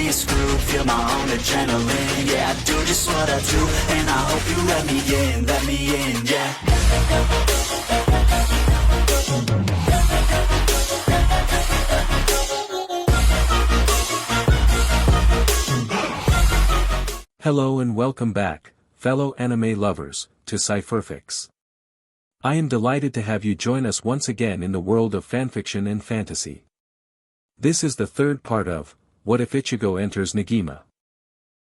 be a screw, feel my own adrenaline. Yeah, I do just what I do, and I hope you let me in, yeah. Hello and welcome back, fellow anime lovers, to Cypherfics. I am delighted to have you join us once again in the world of fanfiction and fantasy. This is the third part of, What If Ichigo Enters Negima?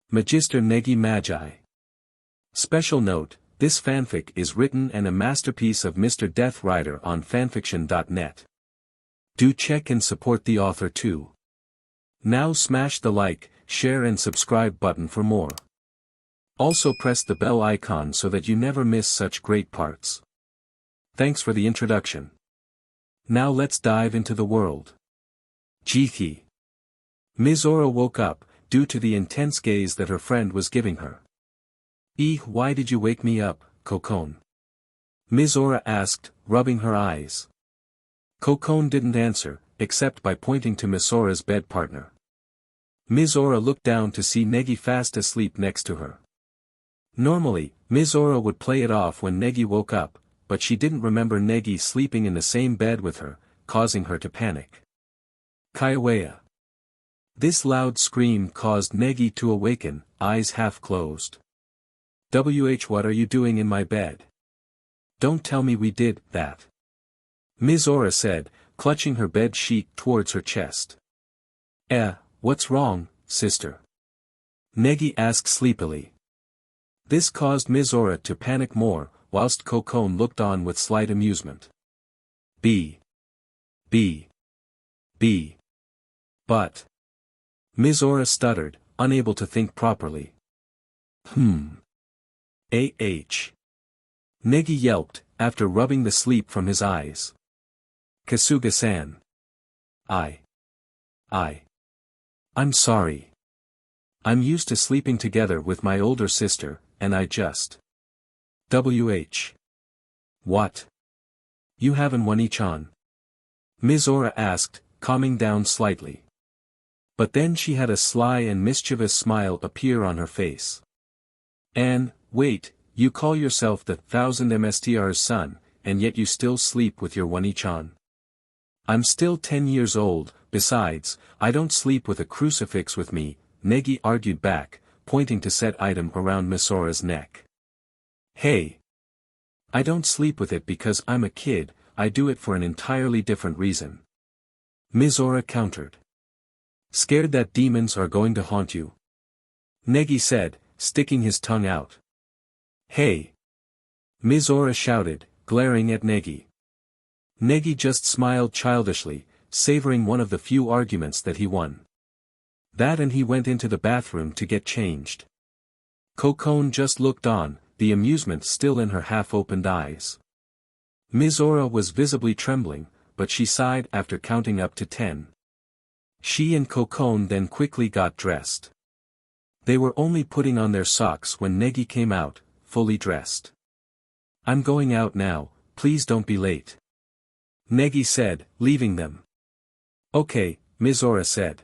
Magister Negi Magi. Special note, this fanfic is written and a masterpiece of Mr. Death Rider on FANFICTIONnet. Do check and support the author too. Now smash the like, share and subscribe button for more. Also press the bell icon so that you never miss such great parts. Thanks for the introduction. Now let's dive into the world. Jihi. Mizora woke up, due to the intense gaze that her friend was giving her. Why did you wake me up, Kokon? Mizora asked, rubbing her eyes. Kokon didn't answer, except by pointing to Misora's bed partner. Mizora looked down to see Negi fast asleep next to her. Normally, Mizora would play it off when Negi woke up, but she didn't remember Negi sleeping in the same bed with her, causing her to panic. Kaiwaya. This loud scream caused Negi to awaken, eyes half closed. What are you doing in my bed? Don't tell me we did that. Mizora said, clutching her bed sheet towards her chest. What's wrong, sister? Negi asked sleepily. This caused Mizora to panic more, whilst Kokon looked on with slight amusement. But. Mizora stuttered, unable to think properly. Negi yelped, after rubbing the sleep from his eyes. Kasuga-san. I'm sorry. I'm used to sleeping together with my older sister, and I just. What? You haven't one each on? Mizora asked, calming down slightly. But then she had a sly and mischievous smile appear on her face. Wait, you call yourself the 1000 MSTR's son, and yet you still sleep with your one each on. I'm still 10 years old, besides, I don't sleep with a crucifix with me, Negi argued back, pointing to said item around Misora's neck. Hey! I don't sleep with it because I'm a kid, I do it for an entirely different reason. Mizora countered. Scared that demons are going to haunt you? Negi said, sticking his tongue out. Hey! Mizora shouted, glaring at Negi. Negi just smiled childishly, savoring one of the few arguments that he won. That and he went into the bathroom to get changed. Kokon just looked on, the amusement still in her half-opened eyes. Mizora was visibly trembling, but she sighed after counting up to 10. She and Kokon then quickly got dressed. They were only putting on their socks when Negi came out, fully dressed. I'm going out now, please don't be late. Negi said, leaving them. Okay, Mizora said.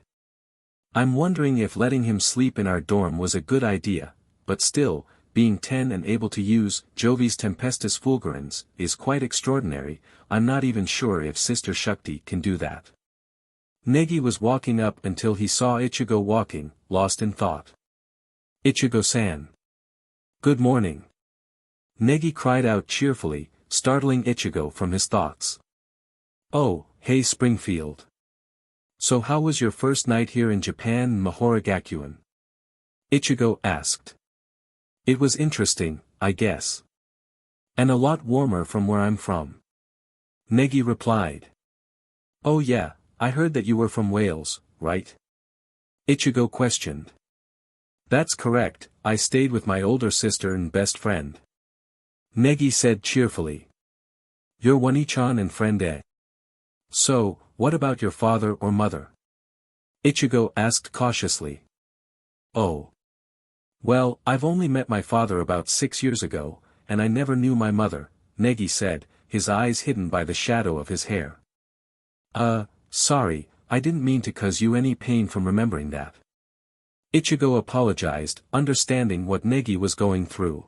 I'm wondering if letting him sleep in our dorm was a good idea, but still, being 10 and able to use Jovi's Tempestus Fulgurans is quite extraordinary. I'm not even sure if Sister Shakti can do that. Negi was walking up until he saw Ichigo walking, lost in thought. Ichigo-san. Good morning. Negi cried out cheerfully, startling Ichigo from his thoughts. Oh, hey Springfield. So how was your first night here in Japan, Mahoragakuin? Ichigo asked. It was interesting, I guess. And a lot warmer from where I'm from. Negi replied. Oh yeah, I heard that you were from Wales, right? Ichigo questioned. That's correct, I stayed with my older sister and best friend. Negi said cheerfully. You're Wani-chan and friend eh? So, what about your father or mother? Ichigo asked cautiously. Oh. Well, I've only met my father about 6 years ago, and I never knew my mother, Negi said, his eyes hidden by the shadow of his hair. Sorry, I didn't mean to cause you any pain from remembering that. Ichigo apologized, understanding what Negi was going through.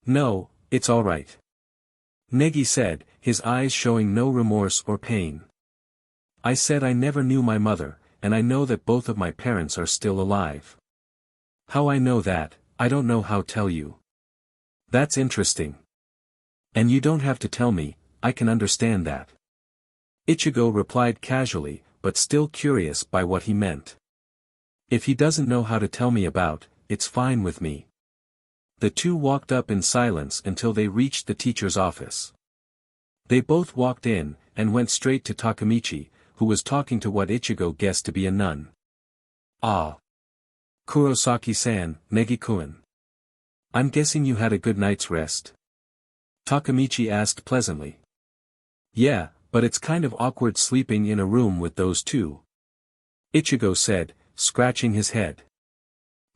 No, it's alright. Negi said, his eyes showing no remorse or pain. I said I never knew my mother, and I know that both of my parents are still alive. How I know that, I don't know how tell you. That's interesting. And you don't have to tell me, I can understand that. Ichigo replied casually, but still curious by what he meant. If he doesn't know how to tell me about, it's fine with me. The two walked up in silence until they reached the teacher's office. They both walked in, and went straight to Takemichi, who was talking to what Ichigo guessed to be a nun. Ah. Kurosaki-san, Negi-kun. I'm guessing you had a good night's rest? Takemichi asked pleasantly. Yeah, but it's kind of awkward sleeping in a room with those two. Ichigo said, scratching his head.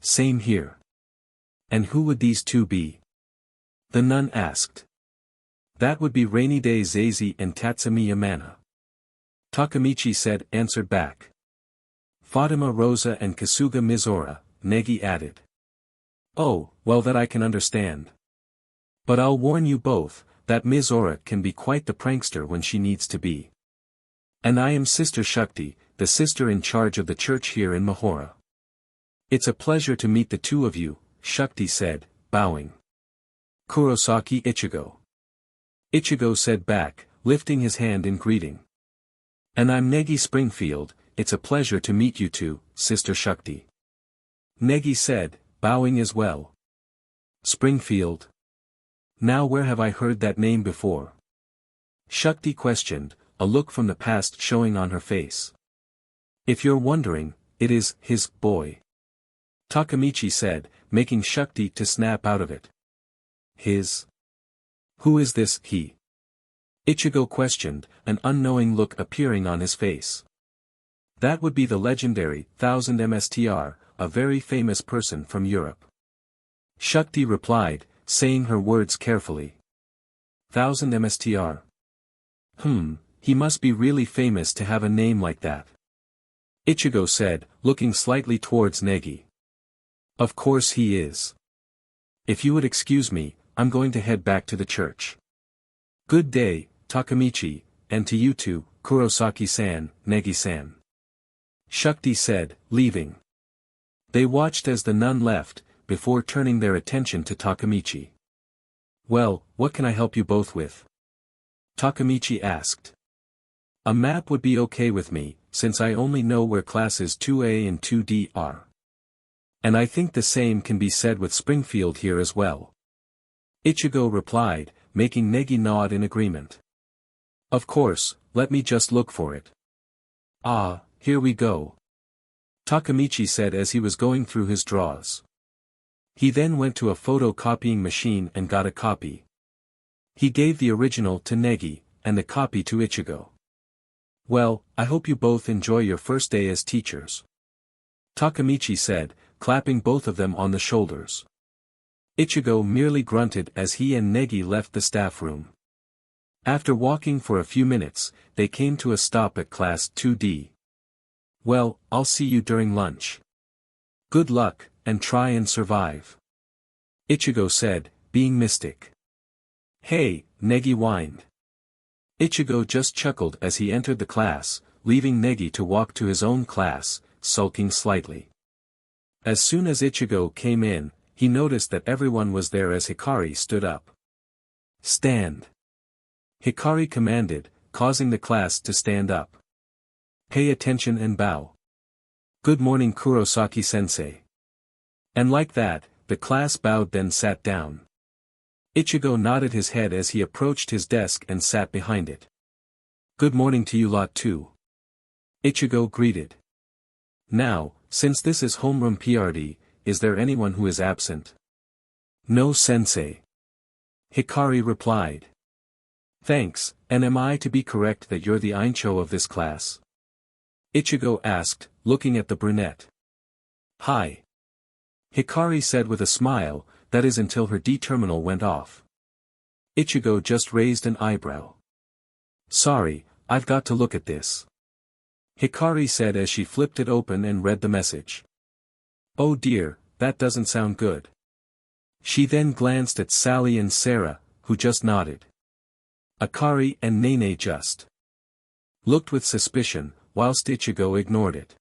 Same here. And who would these two be? The nun asked. That would be Rainy Day Zazie and Tatsumi Yamana. Takemichi said, answered back. Fatima Rosa and Kasuga Mizora, Negi added. Oh, well that I can understand. But I'll warn you both, that Mizora can be quite the prankster when she needs to be. And I am Sister Shakti, the sister in charge of the church here in Mahou. It's a pleasure to meet the two of you, Shakti said, bowing. Kurosaki Ichigo. Ichigo said back, lifting his hand in greeting. And I'm Negi Springfield, it's a pleasure to meet you two, Sister Shakti. Negi said, bowing as well. Springfield. Now where have I heard that name before? Shakti questioned, a look from the past showing on her face. If you're wondering, it is his boy. Takemichi said, making Shakti to snap out of it. His? Who is this he? Ichigo questioned, an unknowing look appearing on his face. That would be the legendary 1000 MSTR, a very famous person from Europe. Shakti replied, saying her words carefully. 1000 MSTR. He must be really famous to have a name like that. Ichigo said, looking slightly towards Negi. Of course he is. If you would excuse me, I'm going to head back to the church. Good day, Takemichi, and to you too, Kurosaki-san, Negi-san. Shakti said, leaving. They watched as the nun left, before turning their attention to Takemichi. Well, what can I help you both with? Takemichi asked. A map would be okay with me, since I only know where classes 2A and 2D are. And I think the same can be said with Springfield here as well. Ichigo replied, making Negi nod in agreement. Of course, let me just look for it. Ah, here we go. Takemichi said as he was going through his drawers. He then went to a photocopying machine and got a copy. He gave the original to Negi, and the copy to Ichigo. Well, I hope you both enjoy your first day as teachers. Takemichi said, clapping both of them on the shoulders. Ichigo merely grunted as he and Negi left the staff room. After walking for a few minutes, they came to a stop at class 2D. Well, I'll see you during lunch. Good luck, and try and survive. Ichigo said, being mystic. Hey, Negi whined. Ichigo just chuckled as he entered the class, leaving Negi to walk to his own class, sulking slightly. As soon as Ichigo came in, he noticed that everyone was there as Hikari stood up. Stand. Hikari commanded, causing the class to stand up. Pay attention and bow. Good morning Kurosaki-sensei. And like that, the class bowed then sat down. Ichigo nodded his head as he approached his desk and sat behind it. Good morning to you lot too. Ichigo greeted. Now, since this is homeroom PRD, is there anyone who is absent? No sensei. Hikari replied. Thanks, and am I to be correct that you're the Aincho of this class? Ichigo asked, looking at the brunette. Hi. Hikari said with a smile, that is until her D-terminal went off. Ichigo just raised an eyebrow. Sorry, I've got to look at this. Hikari said as she flipped it open and read the message. Oh dear, that doesn't sound good. She then glanced at Sally and Sarah, who just nodded. Akari and Nene just looked with suspicion, whilst Ichigo ignored it.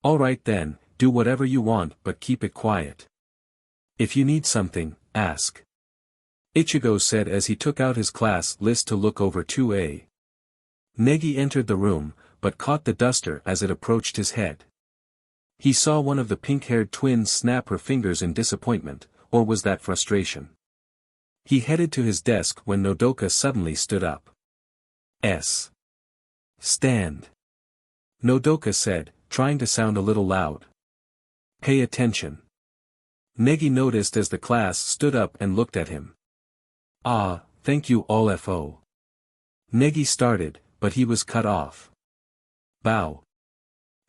Alright then, do whatever you want but keep it quiet. If you need something, ask. Ichigo said as he took out his class list to look over 2A. Negi entered the room, but caught the duster as it approached his head. He saw one of the pink-haired twins snap her fingers in disappointment, or was that frustration? He headed to his desk when Nodoka suddenly stood up. Stand. Nodoka said, trying to sound a little loud. Pay attention. Negi noticed as the class stood up and looked at him. Ah, thank you all FO. Negi started, but he was cut off. Bow.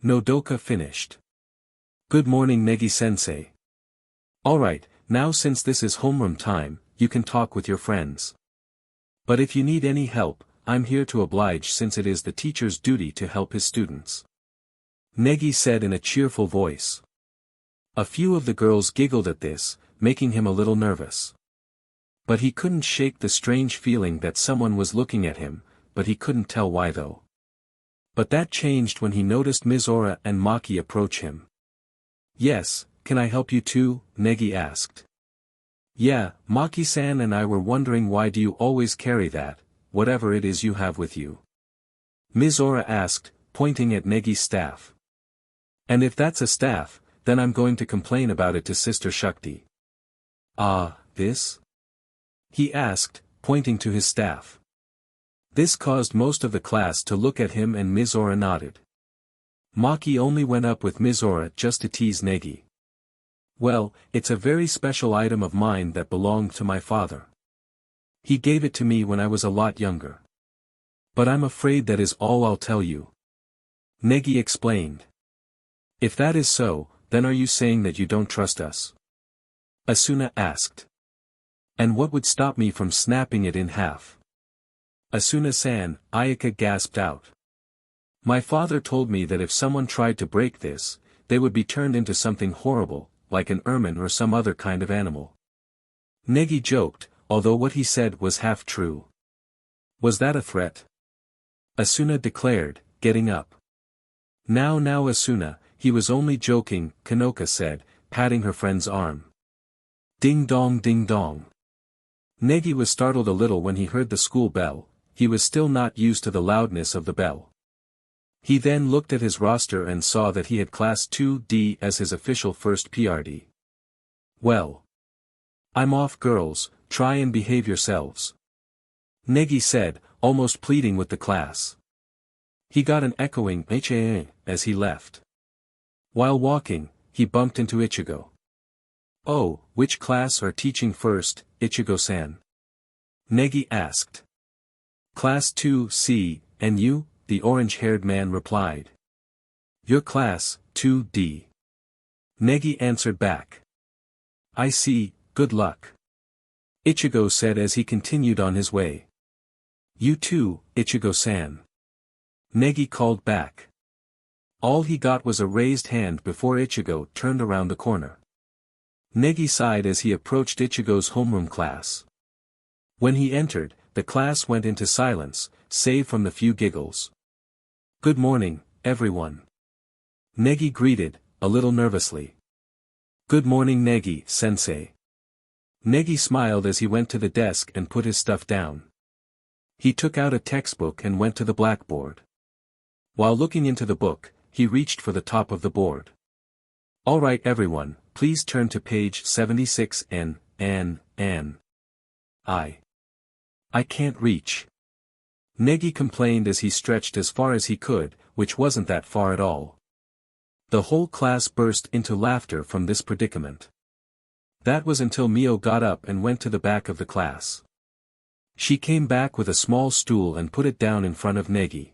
Nodoka finished. Good morning Negi-sensei. Alright, now since this is homeroom time, you can talk with your friends. But if you need any help, I'm here to oblige since it is the teacher's duty to help his students. Negi said in a cheerful voice. A few of the girls giggled at this, making him a little nervous. But he couldn't shake the strange feeling that someone was looking at him, but he couldn't tell why though. But that changed when he noticed Mizora and Maki approach him. Yes, can I help you too? Negi asked. Yeah, Maki-san and I were wondering why do you always carry that, whatever it is you have with you. Mizora asked, pointing at Negi's staff. And if that's a staff, then I'm going to complain about it to Sister Shakti. Ah, this? He asked, pointing to his staff. This caused most of the class to look at him and Mizora nodded. Maki only went up with Mizora just to tease Negi. Well, it's a very special item of mine that belonged to my father. He gave it to me when I was a lot younger. But I'm afraid that is all I'll tell you. Negi explained. If that is so, then are you saying that you don't trust us? Asuna asked. And what would stop me from snapping it in half? Asuna-san, Ayaka gasped out. My father told me that if someone tried to break this, they would be turned into something horrible, like an ermine or some other kind of animal. Negi joked, although what he said was half true. Was that a threat? Asuna declared, getting up. Now Asuna, he was only joking, Kanoka said, patting her friend's arm. Ding dong ding dong. Negi was startled a little when he heard the school bell, he was still not used to the loudness of the bell. He then looked at his roster and saw that he had Class 2D as his official first PRD. Well. I'm off girls, try and behave yourselves. Negi said, almost pleading with the class. He got an echoing HAA as he left. While walking, he bumped into Ichigo. Oh, which class are teaching first, Ichigo-san? Negi asked. Class 2C, and you? The orange-haired man replied. Your class, 2D. Negi answered back. I see, good luck. Ichigo said as he continued on his way. You too, Ichigo-san. Negi called back. All he got was a raised hand before Ichigo turned around the corner. Negi sighed as he approached Ichigo's homeroom class. When he entered, the class went into silence, save from the few giggles. Good morning, everyone. Negi greeted, a little nervously. Good morning Negi-sensei. Negi smiled as he went to the desk and put his stuff down. He took out a textbook and went to the blackboard. While looking into the book, he reached for the top of the board. Alright everyone, please turn to page 76 I can't reach. Negi complained as he stretched as far as he could, which wasn't that far at all. The whole class burst into laughter from this predicament. That was until Mio got up and went to the back of the class. She came back with a small stool and put it down in front of Negi.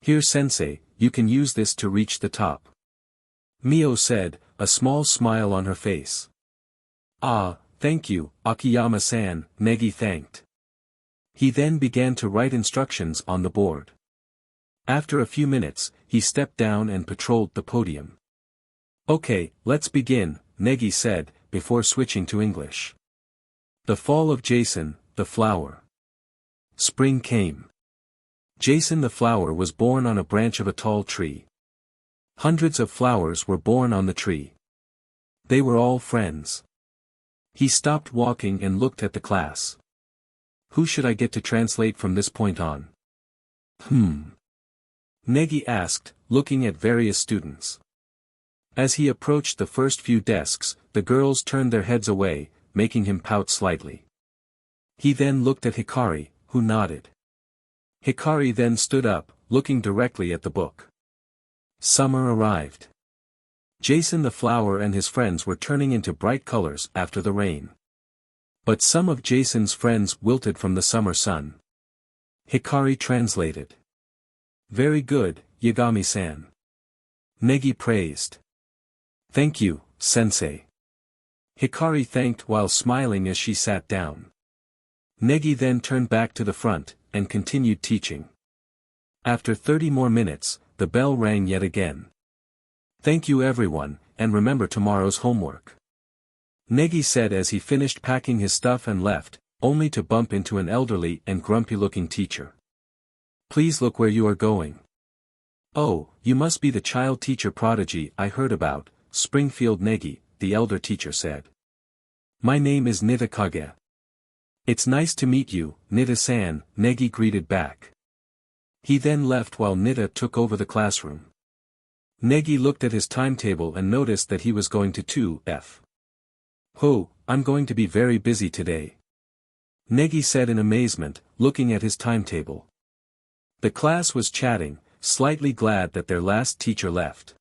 Here sensei, you can use this to reach the top. Mio said, a small smile on her face. Ah, thank you, Akiyama-san, Negi thanked. He then began to write instructions on the board. After a few minutes, he stepped down and patrolled the podium. Okay, let's begin, Negi said, before switching to English. The fall of Jason, the flower. Spring came. Jason the flower was born on a branch of a tall tree. Hundreds of flowers were born on the tree. They were all friends. He stopped walking and looked at the class. Who should I get to translate from this point on? Negi asked, looking at various students. As he approached the first few desks, the girls turned their heads away, making him pout slightly. He then looked at Hikari, who nodded. Hikari then stood up, looking directly at the book. Summer arrived. Jason the flower and his friends were turning into bright colors after the rain. But some of Jason's friends wilted from the summer sun. Hikari translated. Very good, Yagami-san. Negi praised. Thank you, sensei. Hikari thanked while smiling as she sat down. Negi then turned back to the front, and continued teaching. After 30 more minutes, the bell rang yet again. Thank you everyone, and remember tomorrow's homework. Negi said as he finished packing his stuff and left, only to bump into an elderly and grumpy-looking teacher. Please look where you are going. Oh, you must be the child teacher prodigy I heard about, Springfield Negi, the elder teacher said. My name is Nidakage. It's nice to meet you, Nida-san, Negi greeted back. He then left while Nida took over the classroom. Negi looked at his timetable and noticed that he was going to 2F. Oh, I'm going to be very busy today. Negi said in amazement, looking at his timetable. The class was chatting, slightly glad that their last teacher left.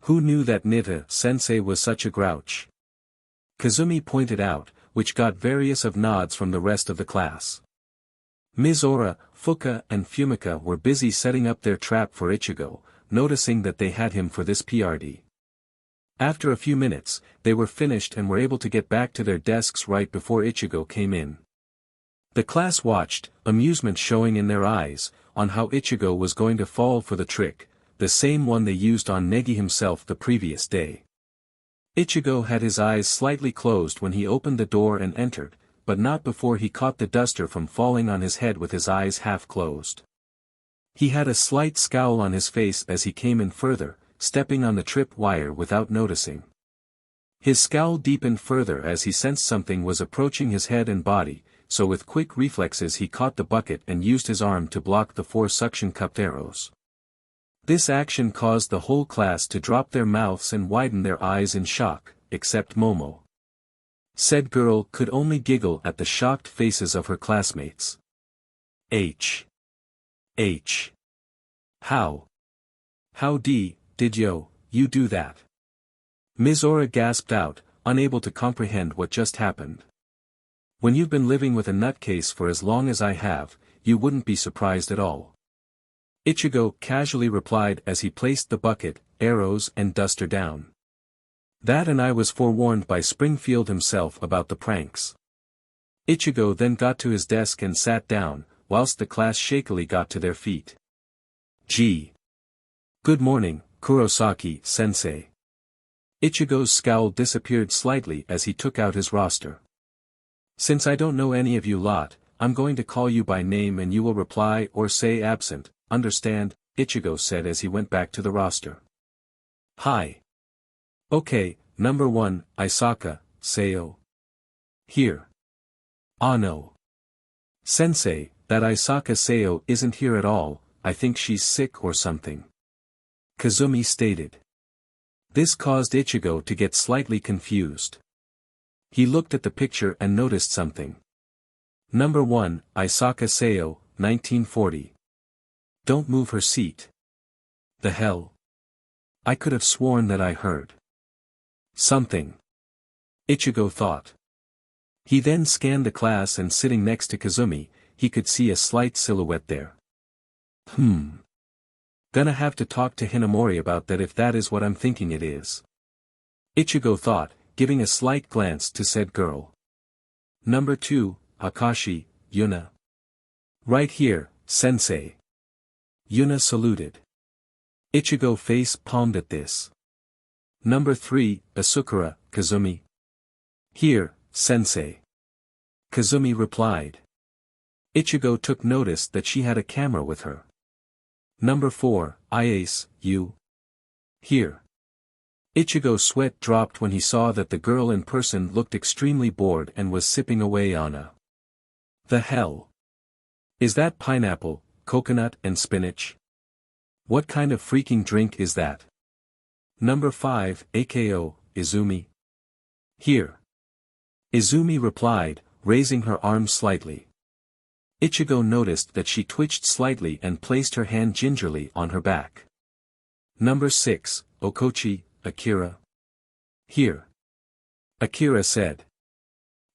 Who knew that Nida-sensei was such a grouch? Kazumi pointed out, which got various of nods from the rest of the class. Mizora, Fuka and Fumika were busy setting up their trap for Ichigo, noticing that they had him for this PRD. After a few minutes, they were finished and were able to get back to their desks right before Ichigo came in. The class watched, amusement showing in their eyes, on how Ichigo was going to fall for the trick, the same one they used on Negi himself the previous day. Ichigo had his eyes slightly closed when he opened the door and entered, but not before he caught the duster from falling on his head with his eyes half closed. He had a slight scowl on his face as he came in further, stepping on the trip wire without noticing. His scowl deepened further as he sensed something was approaching his head and body, so with quick reflexes he caught the bucket and used his arm to block the 4 suction cupped arrows. This action caused the whole class to drop their mouths and widen their eyes in shock, except Momo. Said girl could only giggle at the shocked faces of her classmates. How did you do that? Mizora gasped out, unable to comprehend what just happened. When you've been living with a nutcase for as long as I have, you wouldn't be surprised at all. Ichigo casually replied as he placed the bucket, arrows and duster down. That and I was forewarned by Springfield himself about the pranks. Ichigo then got to his desk and sat down, whilst the class shakily got to their feet. Gee. Good morning, Kurosaki-sensei. Ichigo's scowl disappeared slightly as he took out his roster. Since I don't know any of you lot, I'm going to call you by name and you will reply or say absent, understand, Ichigo said as he went back to the roster. Hi. Okay, number 1, Isaka, Seo. Here. Ah no. Sensei, that Isaka Seo isn't here at all, I think she's sick or something. Kazumi stated. This caused Ichigo to get slightly confused. He looked at the picture and noticed something. Number 1, Isaka Seo, 1940. Don't move her seat. The hell? I could have sworn that I heard something. Ichigo thought. He then scanned the class and sitting next to Kazumi, he could see a slight silhouette there. Gonna have to talk to Hinamori about that if that is what I'm thinking it is. Ichigo thought, giving a slight glance to said girl. Number 2, Akashi, Yuna. Right here, sensei. Yuna saluted. Ichigo face palmed at this. Number 3, Asukara, Kazumi. Here, sensei. Kazumi replied. Ichigo took notice that she had a camera with her. Number 4, Iase, you. Here. Ichigo's sweat dropped when he saw that the girl in person looked extremely bored and was sipping away on a. The hell? Is that pineapple, coconut and spinach? What kind of freaking drink is that? Number 5, Ako, Izumi. Here. Izumi replied, raising her arms slightly. Ichigo noticed that she twitched slightly and placed her hand gingerly on her back. Number 6, Okochi, Akira. Here. Akira said.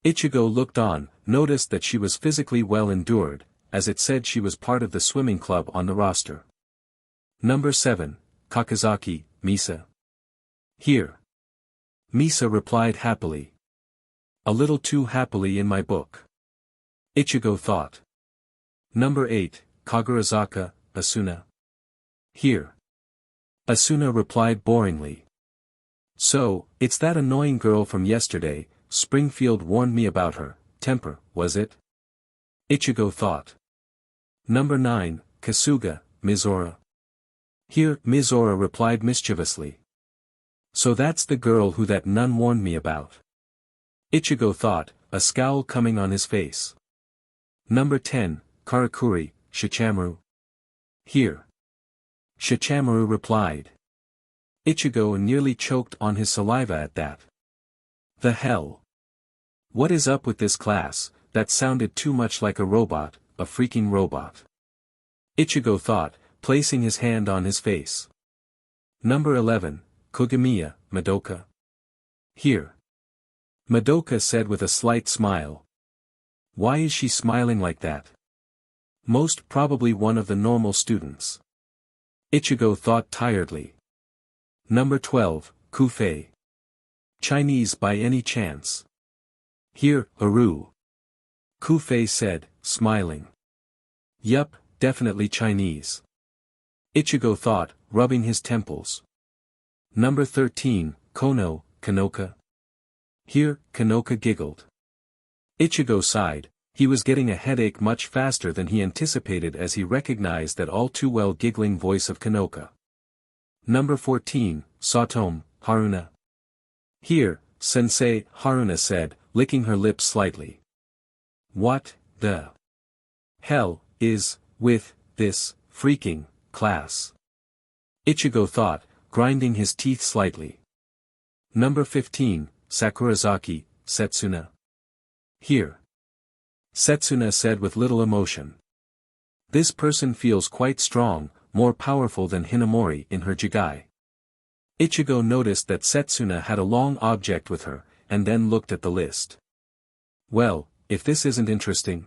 Ichigo looked on, noticed that she was physically well endured, as it said she was part of the swimming club on the roster. Number 7, Kakazaki, Misa. Here. Misa replied happily. A little too happily in my book. Ichigo thought. Number 8, Kagurazaka, Asuna. Here. Asuna replied boringly. So, it's that annoying girl from yesterday, Springfield warned me about her, temper, was it? Ichigo thought. Number 9, Kasuga, Mizora. Here, Mizora replied mischievously. So that's the girl who that nun warned me about. Ichigo thought, a scowl coming on his face. Number 10, Karakuri, Shichamaru. Here. Shichamaru replied. Ichigo nearly choked on his saliva at that. The hell? What is up with this class? That sounded too much like a robot, a freaking robot. Ichigo thought, placing his hand on his face. Number 11, Kogamiya, Madoka. Here. Madoka said with a slight smile. Why is she smiling like that? Most probably one of the normal students. Ichigo thought tiredly. Number 12, Kufei. Chinese by any chance? Here, Aru. Kufei said, smiling. Yup, definitely Chinese. Ichigo thought, rubbing his temples. Number 13, Kono, Kanoka. Here, Kanoka giggled. Ichigo sighed, he was getting a headache much faster than he anticipated as he recognized that all too well giggling voice of Kanoka. Number 14, Satome, Haruna. Here, Sensei, Haruna said, licking her lips slightly. What, the hell, is, with, this, freaking, class? Ichigo thought, grinding his teeth slightly. Number 15, Sakurazaki, Setsuna. Here. Setsuna said with little emotion. This person feels quite strong, more powerful than Hinamori in her jigai. Ichigo noticed that Setsuna had a long object with her, and then looked at the list. Well, if this isn't interesting.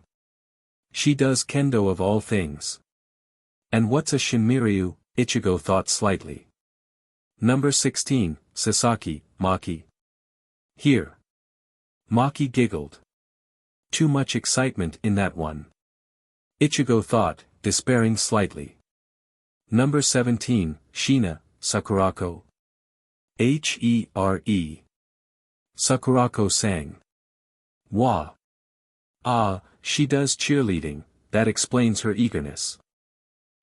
She does kendo of all things. And what's a shinmiryu? Ichigo thought slightly. Number 16, Sasaki, Maki. Here. Maki giggled. Too much excitement in that one. Ichigo thought, despairing slightly. Number 17, Shina, Sakurako. Here. Sakurako sang. Wah. Ah, she does cheerleading, that explains her eagerness.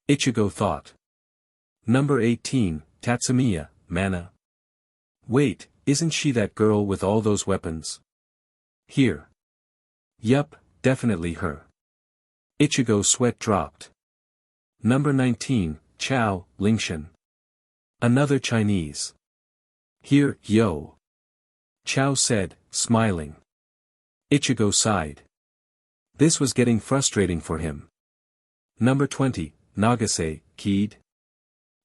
Ichigo thought. Number 18, Tatsumiya, Mana. Wait, isn't she that girl with all those weapons? Here. Yup, definitely her. Ichigo's sweat dropped. Number 19, Chao, Lingshan. Another Chinese. Here, yo. Chao said, smiling. Ichigo sighed. This was getting frustrating for him. Number 20, Nagase, Keed.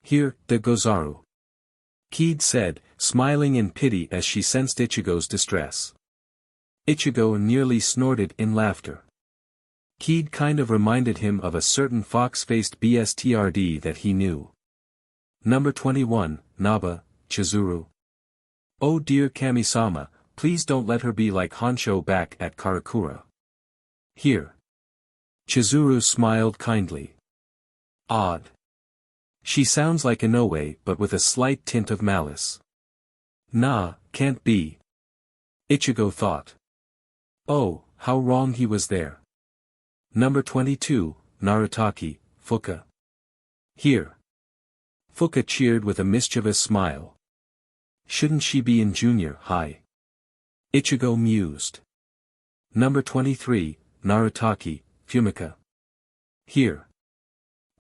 Here, the Gozaru. Keed said, smiling in pity as she sensed Ichigo's distress. Ichigo nearly snorted in laughter. Keed kind of reminded him of a certain fox-faced BSTRD that he knew. Number 21, Naba, Chizuru. Oh dear Kami-sama, please don't let her be like Honsho back at Karakura. Here. Chizuru smiled kindly. Odd. She sounds like Inoue but with a slight tint of malice. Nah, can't be. Ichigo thought. Oh, how wrong he was there. Number 22, Narutaki, Fuka. Here. Fuka cheered with a mischievous smile. Shouldn't she be in junior high? Ichigo mused. Number 23, Narutaki, Fumika. Here.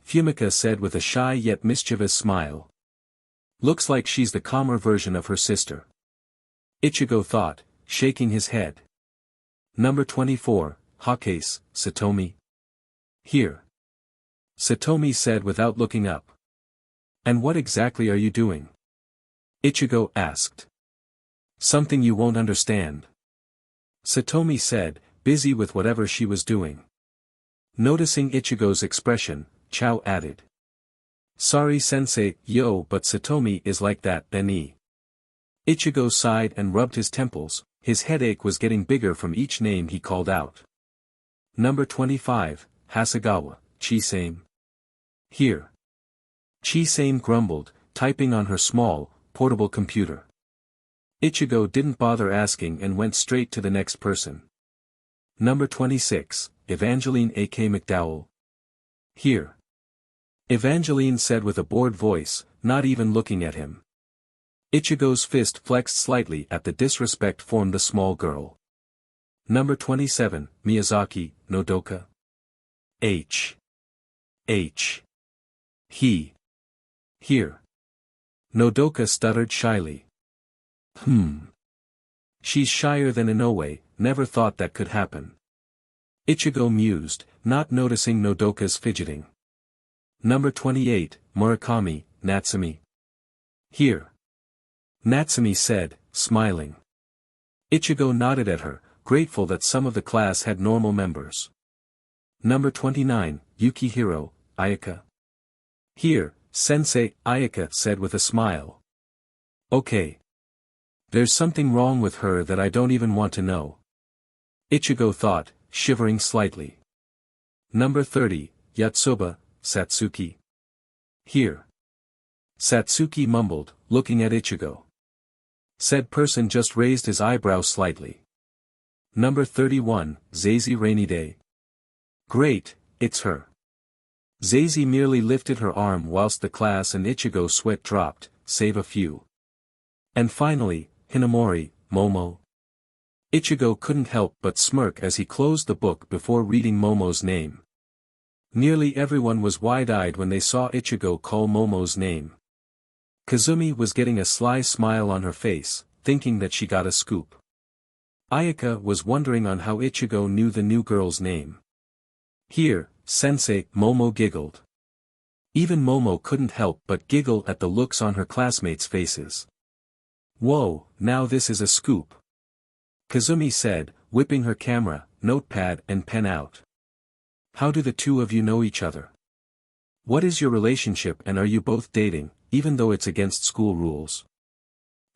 Fumika said with a shy yet mischievous smile. Looks like she's the calmer version of her sister. Ichigo thought, shaking his head. Number 24, Hakase, Satomi. Here. Satomi said without looking up. And what exactly are you doing? Ichigo asked. Something you won't understand. Satomi said, busy with whatever she was doing. Noticing Ichigo's expression, Chao added. Sorry sensei, yo, but Satomi is like that, Beni. Ichigo sighed and rubbed his temples, his headache was getting bigger from each name he called out. Number 25, Hasegawa, Chisame. Here. Chisame grumbled, typing on her small, portable computer. Ichigo didn't bother asking and went straight to the next person. Number 26, Evangeline A.K. McDowell. Here. Evangeline said with a bored voice, not even looking at him. Ichigo's fist flexed slightly at the disrespect formed the small girl. Number 27, Miyazaki, Nodoka. H. He. Here. Nodoka stuttered shyly. She's shyer than Inoue, never thought that could happen. Ichigo mused, not noticing Nodoka's fidgeting. Number 28, Murakami, Natsumi. Here. Natsumi said, smiling. Ichigo nodded at her, grateful that some of the class had normal members. Number 29, Yukihiro, Ayaka. Here, Sensei, Ayaka said with a smile. Okay. There's something wrong with her that I don't even want to know. Ichigo thought, shivering slightly. Number 30, Yatsuba, Satsuki. Here. Satsuki mumbled, looking at Ichigo. Said person just raised his eyebrow slightly. Number 31, Zazie Rainy Day. Great, it's her. Zazie merely lifted her arm whilst the class and Ichigo sweat dropped, save a few. And finally, Hinamori, Momo. Ichigo couldn't help but smirk as he closed the book before reading Momo's name. Nearly everyone was wide-eyed when they saw Ichigo call Momo's name. Kazumi was getting a sly smile on her face, thinking that she got a scoop. Ayaka was wondering on how Ichigo knew the new girl's name. Here, Sensei, Momo giggled. Even Momo couldn't help but giggle at the looks on her classmates' faces. Whoa, now this is a scoop. Kazumi said, whipping her camera, notepad and pen out. How do the two of you know each other? What is your relationship and are you both dating, even though it's against school rules?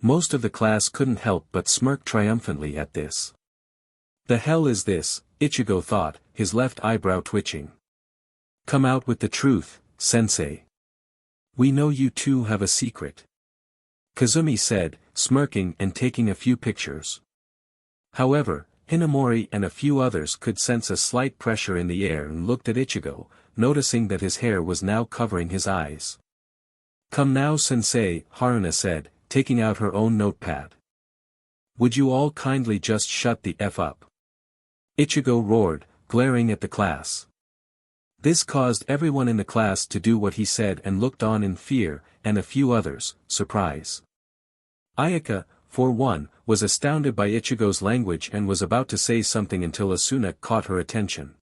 Most of the class couldn't help but smirk triumphantly at this. The hell is this, Ichigo thought, his left eyebrow twitching. Come out with the truth, sensei. We know you two have a secret. Kazumi said, smirking and taking a few pictures. However, Hinamori and a few others could sense a slight pressure in the air and looked at Ichigo, noticing that his hair was now covering his eyes. Come now sensei, Haruna said, taking out her own notepad. Would you all kindly just shut the F up? Ichigo roared, glaring at the class. This caused everyone in the class to do what he said and looked on in fear, and a few others, surprise. Ayaka, for one, was astounded by Ichigo's language and was about to say something until Asuna caught her attention.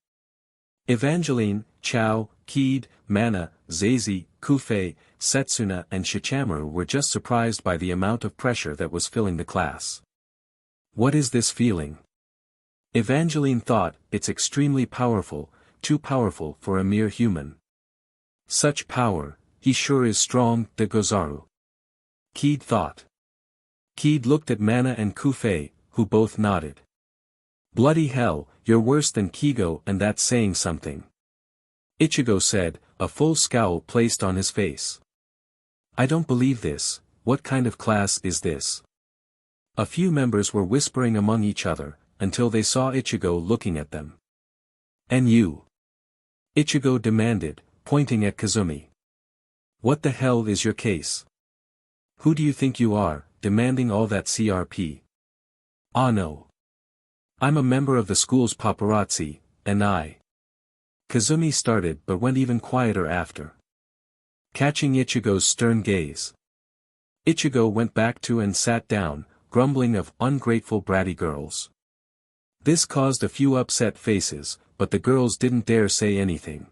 Evangeline, Chao, Keed, Mana, Zazie, Kufei, Setsuna and Shichamaru were just surprised by the amount of pressure that was filling the class. What is this feeling? Evangeline thought, it's extremely powerful, too powerful for a mere human. Such power, he sure is strong, de Gozaru. Keed thought. Keed looked at Mana and Kufei, who both nodded. Bloody hell, you're worse than Kigo and that's saying something. Ichigo said, a full scowl placed on his face. I don't believe this, what kind of class is this? A few members were whispering among each other, until they saw Ichigo looking at them. "And you?" Ichigo demanded, pointing at Kazumi. "What the hell is your case? Who do you think you are, demanding all that CRP? Ah no. I'm a member of the school's paparazzi, and I." Kazumi started but went even quieter after. Catching Ichigo's stern gaze. Ichigo went back to and sat down, grumbling of ungrateful bratty girls. This caused a few upset faces, but the girls didn't dare say anything.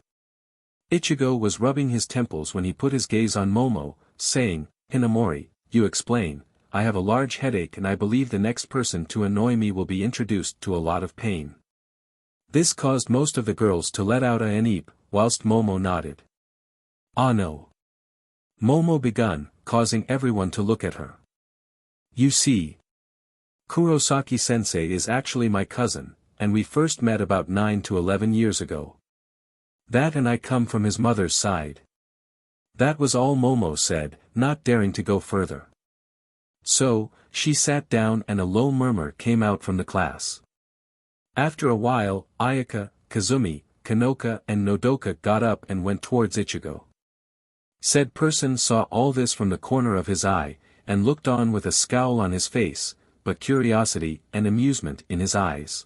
Ichigo was rubbing his temples when he put his gaze on Momo, saying, "Hinamori, you explain, I have a large headache and I believe the next person to annoy me will be introduced to a lot of pain." This caused most of the girls to let out an eep, whilst Momo nodded. "Ah no." Momo begun, causing everyone to look at her. "You see, Kurosaki-sensei is actually my cousin, and we first met about 9 to 11 years ago. That and I come from his mother's side." That was all Momo said, not daring to go further. So, she sat down and a low murmur came out from the class. After a while, Ayaka, Kazumi, Kanoka and Nodoka got up and went towards Ichigo. Said person saw all this from the corner of his eye, and looked on with a scowl on his face, but curiosity and amusement in his eyes.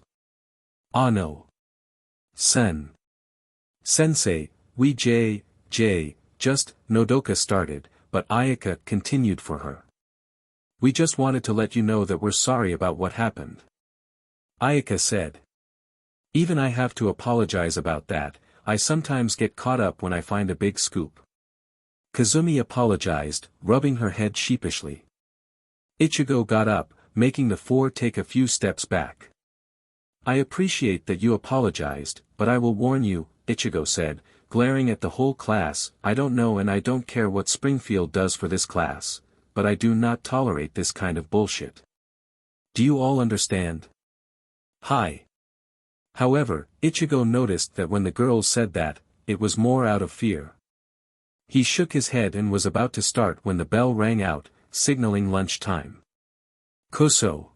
"Ah no. Sensei, we just," Nodoka started, but Ayaka continued for her. "We just wanted to let you know that we're sorry about what happened." Ayaka said. "Even I have to apologize about that, I sometimes get caught up when I find a big scoop." Kazumi apologized, rubbing her head sheepishly. Ichigo got up, making the four take a few steps back. "I appreciate that you apologized, but I will warn you," Ichigo said, glaring at the whole class. "I don't know and I don't care what Springfield does for this class, but I do not tolerate this kind of bullshit. Do you all understand?" "Hi." However, Ichigo noticed that when the girls said that, it was more out of fear. He shook his head and was about to start when the bell rang out, signaling lunch time. "Koso.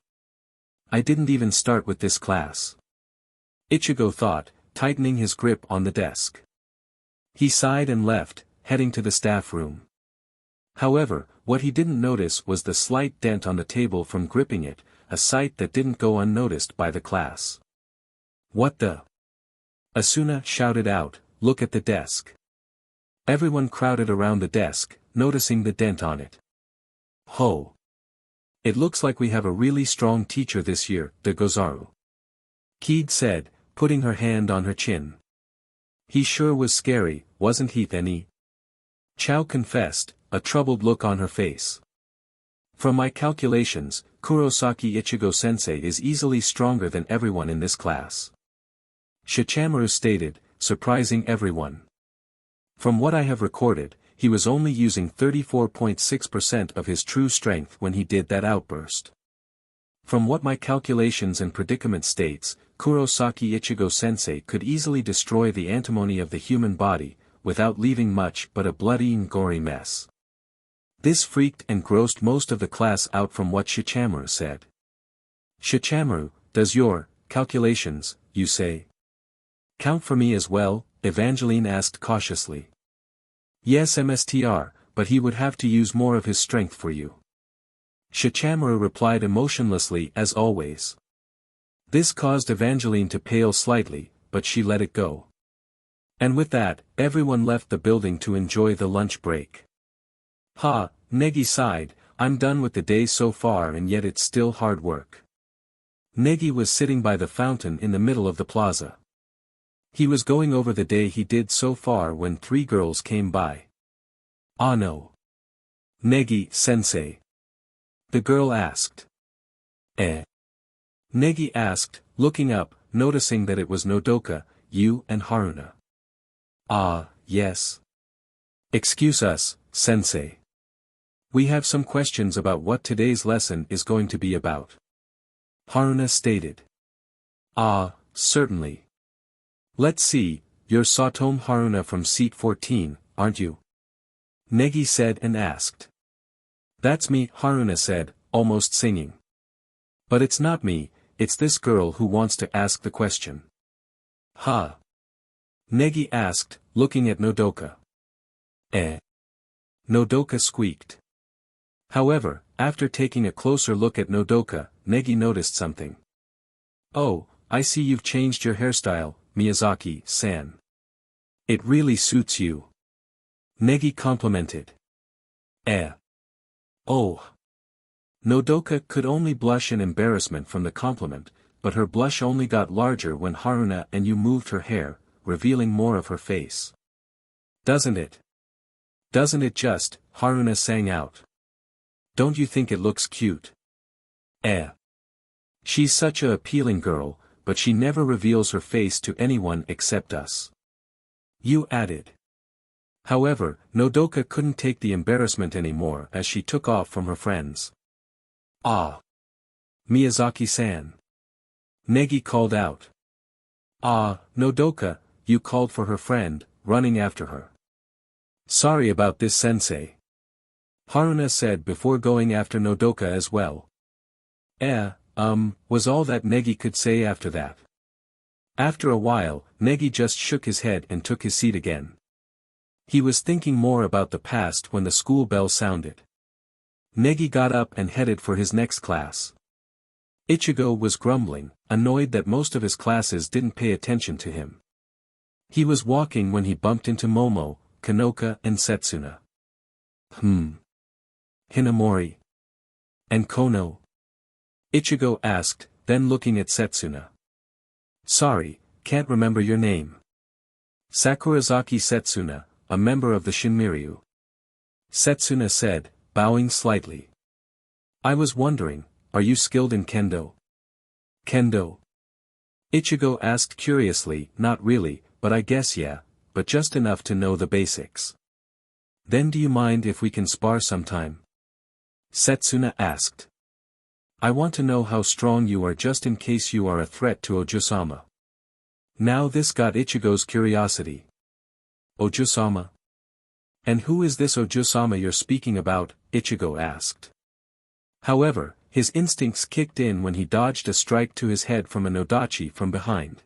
I didn't even start with this class." Ichigo thought, tightening his grip on the desk. He sighed and left, heading to the staff room. However, what he didn't notice was the slight dent on the table from gripping it, a sight that didn't go unnoticed by the class. "What the?" Asuna shouted out, "Look at the desk." Everyone crowded around the desk, noticing the dent on it. "Ho! It looks like we have a really strong teacher this year," de Gozaru Keed said, putting her hand on her chin. "He sure was scary, wasn't he Penny?" Chao confessed, a troubled look on her face. "From my calculations, Kurosaki Ichigo-sensei is easily stronger than everyone in this class," Shichamaru stated, surprising everyone. "From what I have recorded, he was only using 34.6% of his true strength when he did that outburst. From what my calculations and predicament states, Kurosaki Ichigo-sensei could easily destroy the antimony of the human body, without leaving much but a bloody and gory mess." This freaked and grossed most of the class out from what Shichamaru said. "Shichamaru, does your calculations, you say, count for me as well?" Evangeline asked cautiously. "Yes Mstr, but he would have to use more of his strength for you." Shichamaru replied emotionlessly as always. This caused Evangeline to pale slightly, but she let it go. And with that, everyone left the building to enjoy the lunch break. "Ha," Negi sighed, "I'm done with the day so far and yet it's still hard work." Negi was sitting by the fountain in the middle of the plaza. He was going over the day he did so far when three girls came by. "Ah no. Negi-sensei?" the girl asked. "Eh?" Negi asked, looking up, noticing that it was Nodoka, you and Haruna. "Ah, yes. Excuse us, sensei. We have some questions about what today's lesson is going to be about," Haruna stated. "Ah, certainly. Let's see, you're Satomu Haruna from seat 14, aren't you?" Negi said and asked. "That's me," Haruna said, almost singing. But it's not me, it's this girl who wants to ask the question. Ha! Negi asked, looking at Nodoka. Nodoka squeaked. However, after taking a closer look at Nodoka, Negi noticed something. Oh, I see you've changed your hairstyle, Miyazaki-san. It really suits you. Negi complimented. Oh. Nodoka could only blush in embarrassment from the compliment, but her blush only got larger when Haruna and you moved her hair, revealing more of her face. Doesn't it? Doesn't it just, Haruna sang out. Don't you think it looks cute? She's such a appealing girl, but she never reveals her face to anyone except us. You added. However, Nodoka couldn't take the embarrassment anymore as she took off from her friends. Ah! Miyazaki-san. Negi called out. Ah, Nodoka, you called for her friend, running after her. Sorry about this sensei. Haruna said before going after Nodoka as well. Was all that Negi could say after that. After a while, Negi just shook his head and took his seat again. He was thinking more about the past when the school bell sounded. Negi got up and headed for his next class. Ichigo was grumbling, annoyed that most of his classes didn't pay attention to him. He was walking when he bumped into Momo, Kanoka and Setsuna. Hinamori. And Kono? Ichigo asked, then looking at Setsuna. Sorry, can't remember your name. Sakurazaki Setsuna, a member of the Shinmiryu. Setsuna said, bowing slightly. I was wondering, are you skilled in kendo? Kendo? Ichigo asked curiously, not really, but I guess yeah, but just enough to know the basics. Then do you mind if we can spar sometime? Setsuna asked. I want to know how strong you are just in case you are a threat to Ojo-sama. Now this got Ichigo's curiosity. Ojo-sama? And who is this Ojo-sama you're speaking about? Ichigo asked. However, his instincts kicked in when he dodged a strike to his head from an odachi from behind.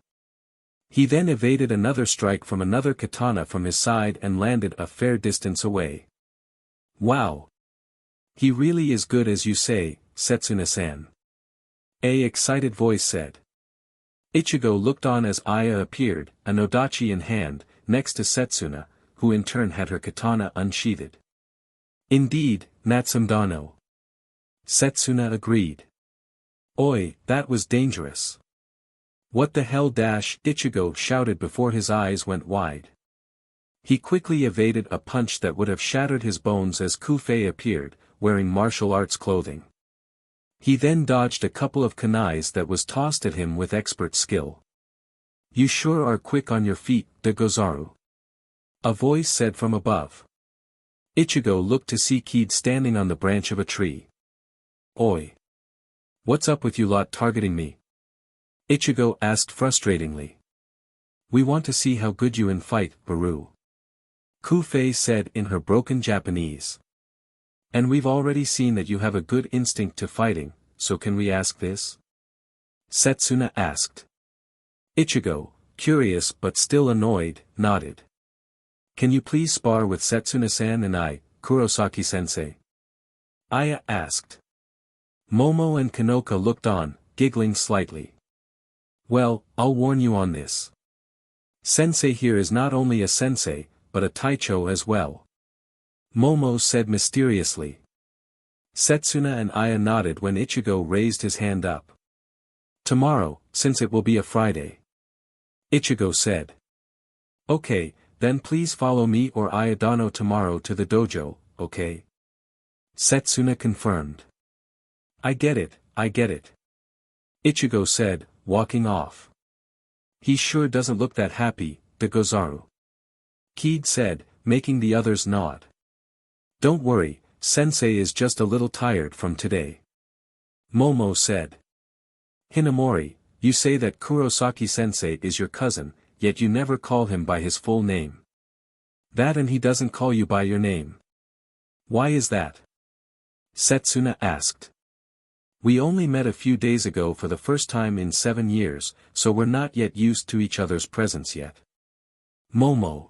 He then evaded another strike from another katana from his side and landed a fair distance away. Wow! He really is good as you say, Setsuna-san. A excited voice said. Ichigo looked on as Aya appeared, an odachi in hand, next to Setsuna, who in turn had her katana unsheathed. Indeed, Natsundano. Setsuna agreed. Oi, that was dangerous. What the hell dash, Ichigo shouted before his eyes went wide. He quickly evaded a punch that would have shattered his bones as Kufei appeared, wearing martial arts clothing. He then dodged a couple of kunais that was tossed at him with expert skill. You sure are quick on your feet, Gozaru. A voice said from above. Ichigo looked to see Kid standing on the branch of a tree. Oi! What's up with you lot targeting me? Ichigo asked frustratingly. We want to see how good you in fight, Baru. Kufei said in her broken Japanese. And we've already seen that you have a good instinct to fighting, so can we ask this? Setsuna asked. Ichigo, curious but still annoyed, nodded. Can you please spar with Setsuna-san and I, Kurosaki-sensei? Aya asked. Momo and Kanoka looked on, giggling slightly. Well, I'll warn you on this. Sensei here is not only a sensei, but a taicho as well. Momo said mysteriously. Setsuna and Aya nodded when Ichigo raised his hand up. Tomorrow, since it will be a Friday. Ichigo said. Okay, then please follow me or Ayadano tomorrow to the dojo, okay? Setsuna confirmed. I get it, I get it. Ichigo said, walking off. He sure doesn't look that happy, Gozaru. Kid said, making the others nod. Don't worry, sensei is just a little tired from today. Momo said. Hinamori, you say that Kurosaki-sensei is your cousin, yet you never call him by his full name. That and he doesn't call you by your name. Why is that? Setsuna asked. We only met a few days ago for the first time in 7 years, so we're not yet used to each other's presence yet. Momo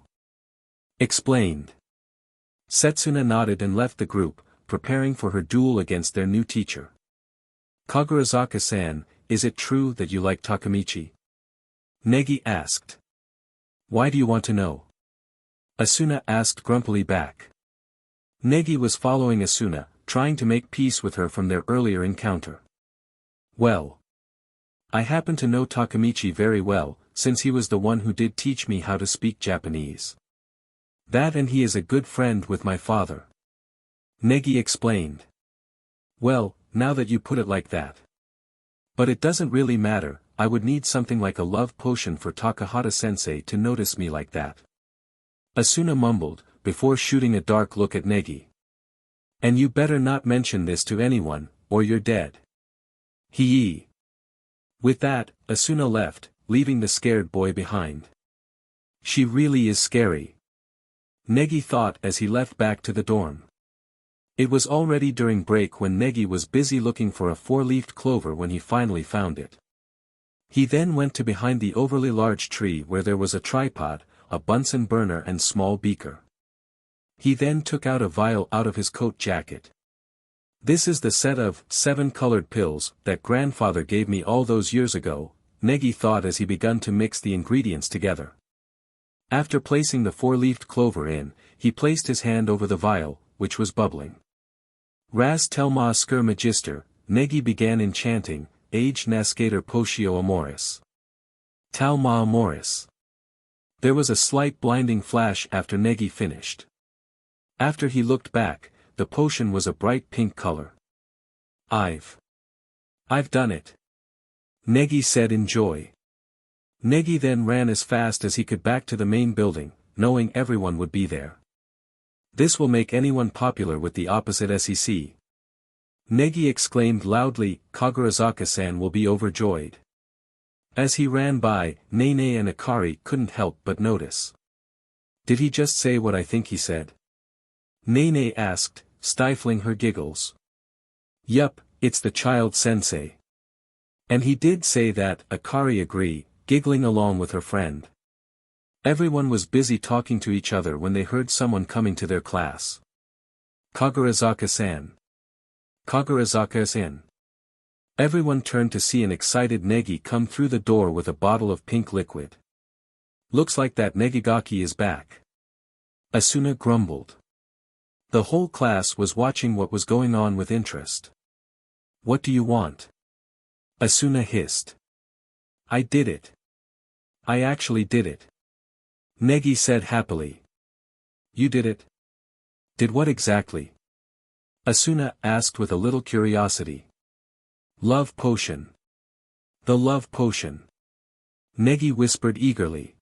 explained. Setsuna nodded and left the group, preparing for her duel against their new teacher. Kagurazaka-san, is it true that you like Takemichi? Negi asked. Why do you want to know? Asuna asked grumpily back. Negi was following Asuna, trying to make peace with her from their earlier encounter. Well, I happen to know Takemichi very well, since he was the one who did teach me how to speak Japanese. That and he is a good friend with my father. Negi explained. Well, now that you put it like that. But it doesn't really matter, I would need something like a love potion for Takahata-sensei to notice me like that. Asuna mumbled, before shooting a dark look at Negi. And you better not mention this to anyone, or you're dead. Hee. With that, Asuna left, leaving the scared boy behind. She really is scary. Negi thought as he left back to the dorm. It was already during break when Negi was busy looking for a 4-leafed clover when he finally found it. He then went to behind the overly large tree where there was a tripod, a Bunsen burner and small beaker. He then took out a vial out of his coat jacket. This is the set of 7 colored pills that grandfather gave me all those years ago, Negi thought as he began to mix the ingredients together. After placing the 4-leafed clover in, he placed his hand over the vial, which was bubbling. Ras telma skur magister, Negi began enchanting, age nascator potio amoris. Talma amoris. There was a slight blinding flash after Negi finished. After he looked back, the potion was a bright pink color. I've done it. Negi said in joy. Negi then ran as fast as he could back to the main building, knowing everyone would be there. This will make anyone popular with the opposite SEC. Negi exclaimed loudly, Kagurazaka-san will be overjoyed. As he ran by, Nene and Akari couldn't help but notice. Did he just say what I think he said? Nene asked, stifling her giggles. Yup, it's the child sensei. And he did say that, Akari agreed, giggling along with her friend. Everyone was busy talking to each other when they heard someone coming to their class. Kagurazaka-san. Kagurazaka-san. Everyone turned to see an excited Negi come through the door with a bottle of pink liquid. Looks like that Negigaki is back. Asuna grumbled. The whole class was watching what was going on with interest. What do you want? Asuna hissed. I did it. I actually did it. Negi said happily. You did it? Did what exactly? Asuna asked with a little curiosity. Love potion. The love potion. Negi whispered eagerly.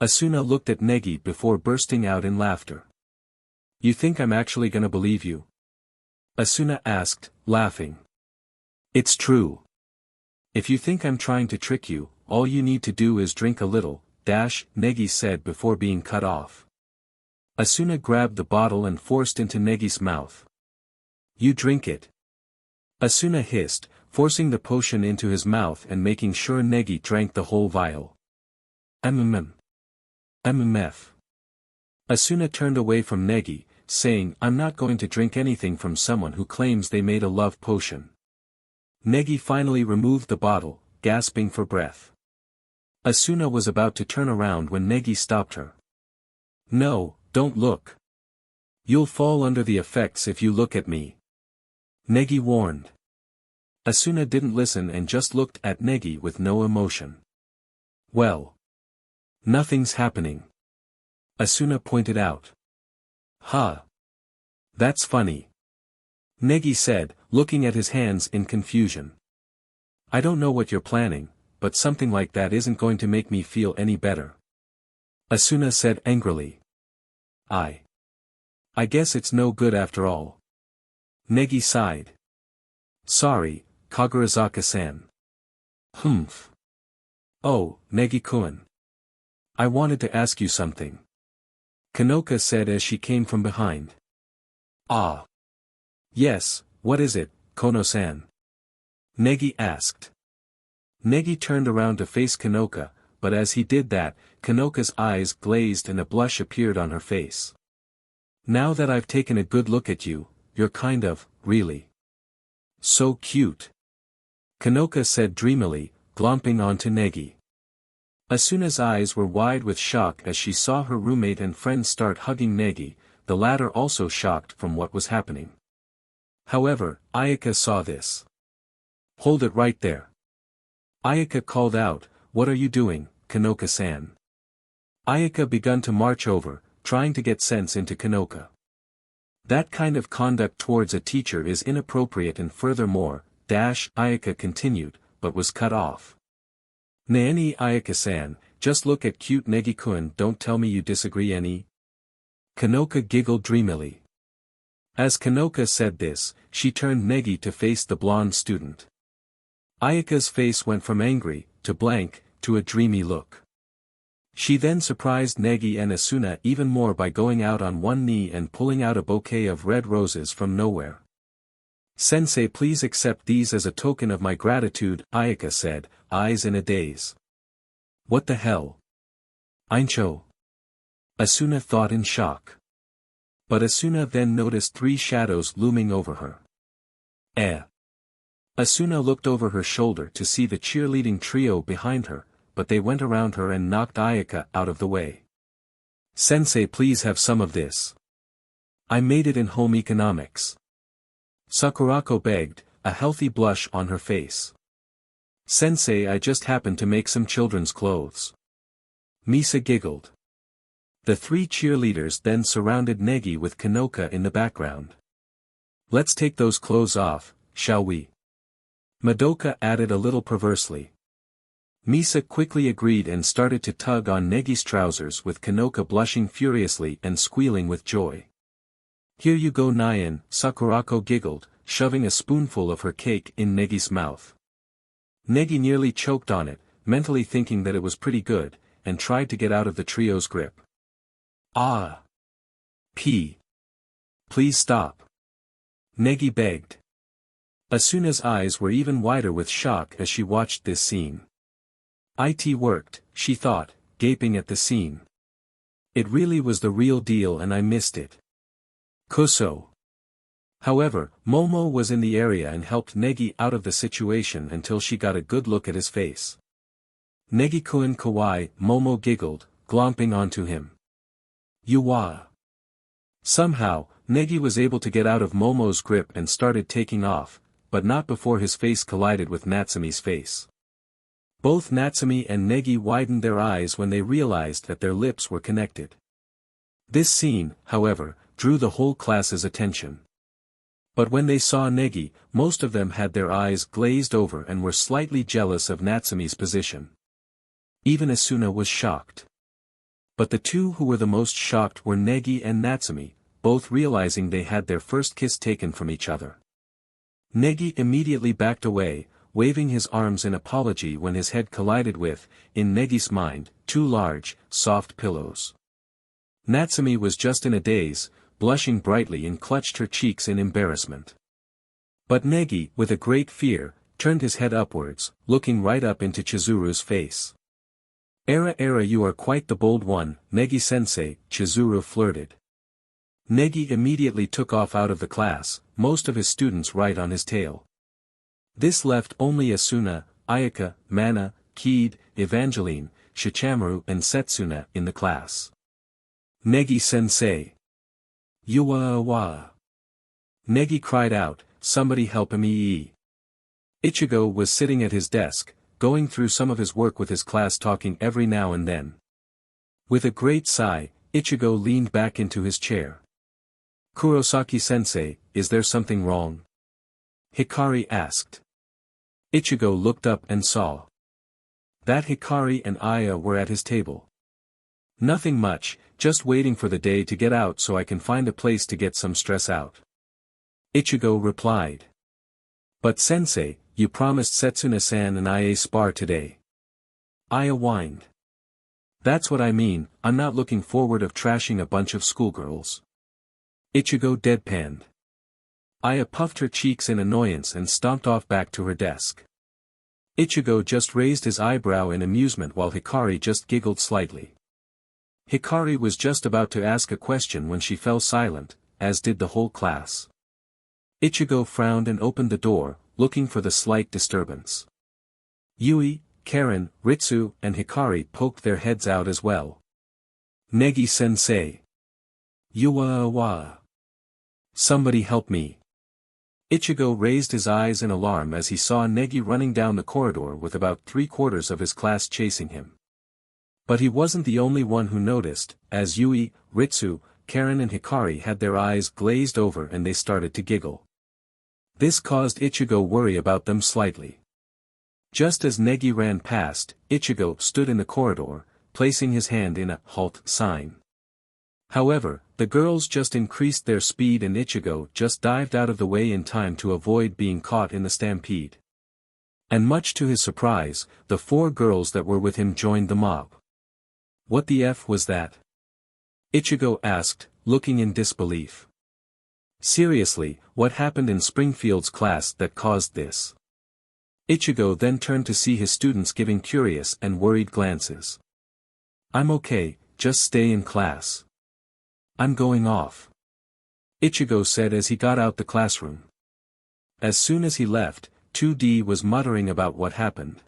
Asuna looked at Negi before bursting out in laughter. You think I'm actually gonna believe you? Asuna asked, laughing. It's true. If you think I'm trying to trick you, all you need to do is drink a little, Negi said before being cut off. Asuna grabbed the bottle and forced into Negi's mouth. You drink it. Asuna hissed, forcing the potion into his mouth and making sure Negi drank the whole vial. MMM. Asuna turned away from Negi, saying, I'm not going to drink anything from someone who claims they made a love potion. Negi finally removed the bottle, gasping for breath. Asuna was about to turn around when Negi stopped her. No, don't look. You'll fall under the effects if you look at me. Negi warned. Asuna didn't listen and just looked at Negi with no emotion. Well. Nothing's happening. Asuna pointed out. Huh. That's funny. Negi said, looking at his hands in confusion. I don't know what you're planning, but something like that isn't going to make me feel any better. Asuna said angrily. I guess it's no good after all. Negi sighed. Sorry, Kagurazaka-san. Humph. Oh, Negi-kun. I wanted to ask you something. Kanoka said as she came from behind. Ah. Yes, what is it, Kono-san? Negi asked. Negi turned around to face Kanoka, but as he did that, Kanoka's eyes glazed and a blush appeared on her face. Now that I've taken a good look at you, you're kind of, really. So cute. Kanoka said dreamily, glomping onto Negi. Asuna's eyes were wide with shock as she saw her roommate and friend start hugging Negi, the latter also shocked from what was happening. However, Ayaka saw this. Hold it right there. Ayaka called out, what are you doing, Kanoka-san? Ayaka began to march over, trying to get sense into Kanoka. That kind of conduct towards a teacher is inappropriate and furthermore, Ayaka continued, but was cut off. Naeni Ayaka-san, just look at cute Negi-kun, don't tell me you disagree any. Kanoka giggled dreamily. As Kanoka said this, she turned Negi to face the blonde student. Ayaka's face went from angry, to blank, to a dreamy look. She then surprised Negi and Asuna even more by going out on one knee and pulling out a bouquet of red roses from nowhere. Sensei, please accept these as a token of my gratitude, Ayaka said, eyes in a daze. What the hell? Aincho? Asuna thought in shock. But Asuna then noticed 3 shadows looming over her. Asuna looked over her shoulder to see the cheerleading trio behind her, but they went around her and knocked Ayaka out of the way. Sensei, please have some of this. I made it in home economics. Sakurako begged, a healthy blush on her face. Sensei, I just happened to make some children's clothes. Misa giggled. The 3 cheerleaders then surrounded Negi with Kanoka in the background. Let's take those clothes off, shall we? Madoka added a little perversely. Misa quickly agreed and started to tug on Negi's trousers with Kanoka blushing furiously and squealing with joy. Here you go Nyan, Sakurako giggled, shoving a spoonful of her cake in Negi's mouth. Negi nearly choked on it, mentally thinking that it was pretty good, and tried to get out of the trio's grip. Ah! Please stop. Negi begged. Asuna's eyes were even wider with shock as she watched this scene. It worked, she thought, gaping at the scene. It really was the real deal and I missed it. Koso. However, Momo was in the area and helped Negi out of the situation until she got a good look at his face. Negi-kun kawaii, Momo giggled, glomping onto him. You wa. Somehow, Negi was able to get out of Momo's grip and started taking off, but not before his face collided with Natsume's face. Both Natsumi and Negi widened their eyes when they realized that their lips were connected. This scene, however, drew the whole class's attention. But when they saw Negi, most of them had their eyes glazed over and were slightly jealous of Natsume's position. Even Asuna was shocked. But the 2 who were the most shocked were Negi and Natsumi, both realizing they had their first kiss taken from each other. Negi immediately backed away, waving his arms in apology when his head collided with, in Negi's mind, 2 large, soft pillows. Natsumi was just in a daze, blushing brightly and clutched her cheeks in embarrassment. But Negi, with a great fear, turned his head upwards, looking right up into Chizuru's face. Era you are quite the bold one, Negi-sensei, Chizuru flirted. Negi immediately took off out of the class, most of his students right on his tail. This left only Asuna, Ayaka, Mana, Kid, Evangeline, Shichamaru and Setsuna in the class. Negi-sensei. Yuwa. Negi cried out, somebody help him Ichigo was sitting at his desk, going through some of his work with his class talking every now and then. With a great sigh, Ichigo leaned back into his chair. Kurosaki-sensei, is there something wrong? Hikari asked. Ichigo looked up and saw that Hikari and Aya were at his table. Nothing much, just waiting for the day to get out so I can find a place to get some stress out. Ichigo replied. But sensei, you promised Setsuna-san and I a spar today. Aya whined. That's what I mean, I'm not looking forward of trashing a bunch of schoolgirls. Ichigo deadpanned. Aya puffed her cheeks in annoyance and stomped off back to her desk. Ichigo just raised his eyebrow in amusement while Hikari just giggled slightly. Hikari was just about to ask a question when she fell silent, as did the whole class. Ichigo frowned and opened the door, looking for the slight disturbance. Yui, Karen, Ritsu, and Hikari poked their heads out as well. Negi-sensei. Yuwa. Somebody help me. Ichigo raised his eyes in alarm as he saw Negi running down the corridor with about 3/4 of his class chasing him. But he wasn't the only one who noticed, as Yui, Ritsu, Karen and Hikari had their eyes glazed over and they started to giggle. This caused Ichigo worry about them slightly. Just as Negi ran past, Ichigo stood in the corridor, placing his hand in a halt sign. However, the girls just increased their speed and Ichigo just dived out of the way in time to avoid being caught in the stampede. And much to his surprise, the 4 girls that were with him joined the mob. What the F was that? Ichigo asked, looking in disbelief. Seriously, what happened in Springfield's class that caused this? Ichigo then turned to see his students giving curious and worried glances. I'm okay, just stay in class. I'm going off. Ichigo said as he got out the classroom. As soon as he left, 2D was muttering about what happened.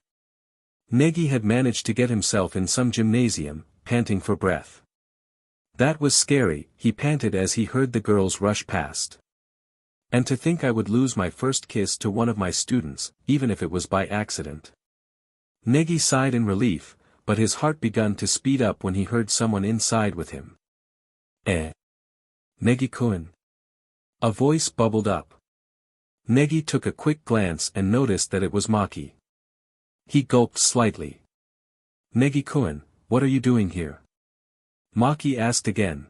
Negi had managed to get himself in some gymnasium, panting for breath. That was scary, he panted as he heard the girls rush past. And to think I would lose my first kiss to one of my students, even if it was by accident. Negi sighed in relief, but his heart began to speed up when he heard someone inside with him. Negi-kun. A voice bubbled up. Negi took a quick glance and noticed that it was Maki. He gulped slightly. Negi-kun, what are you doing here? Maki asked again.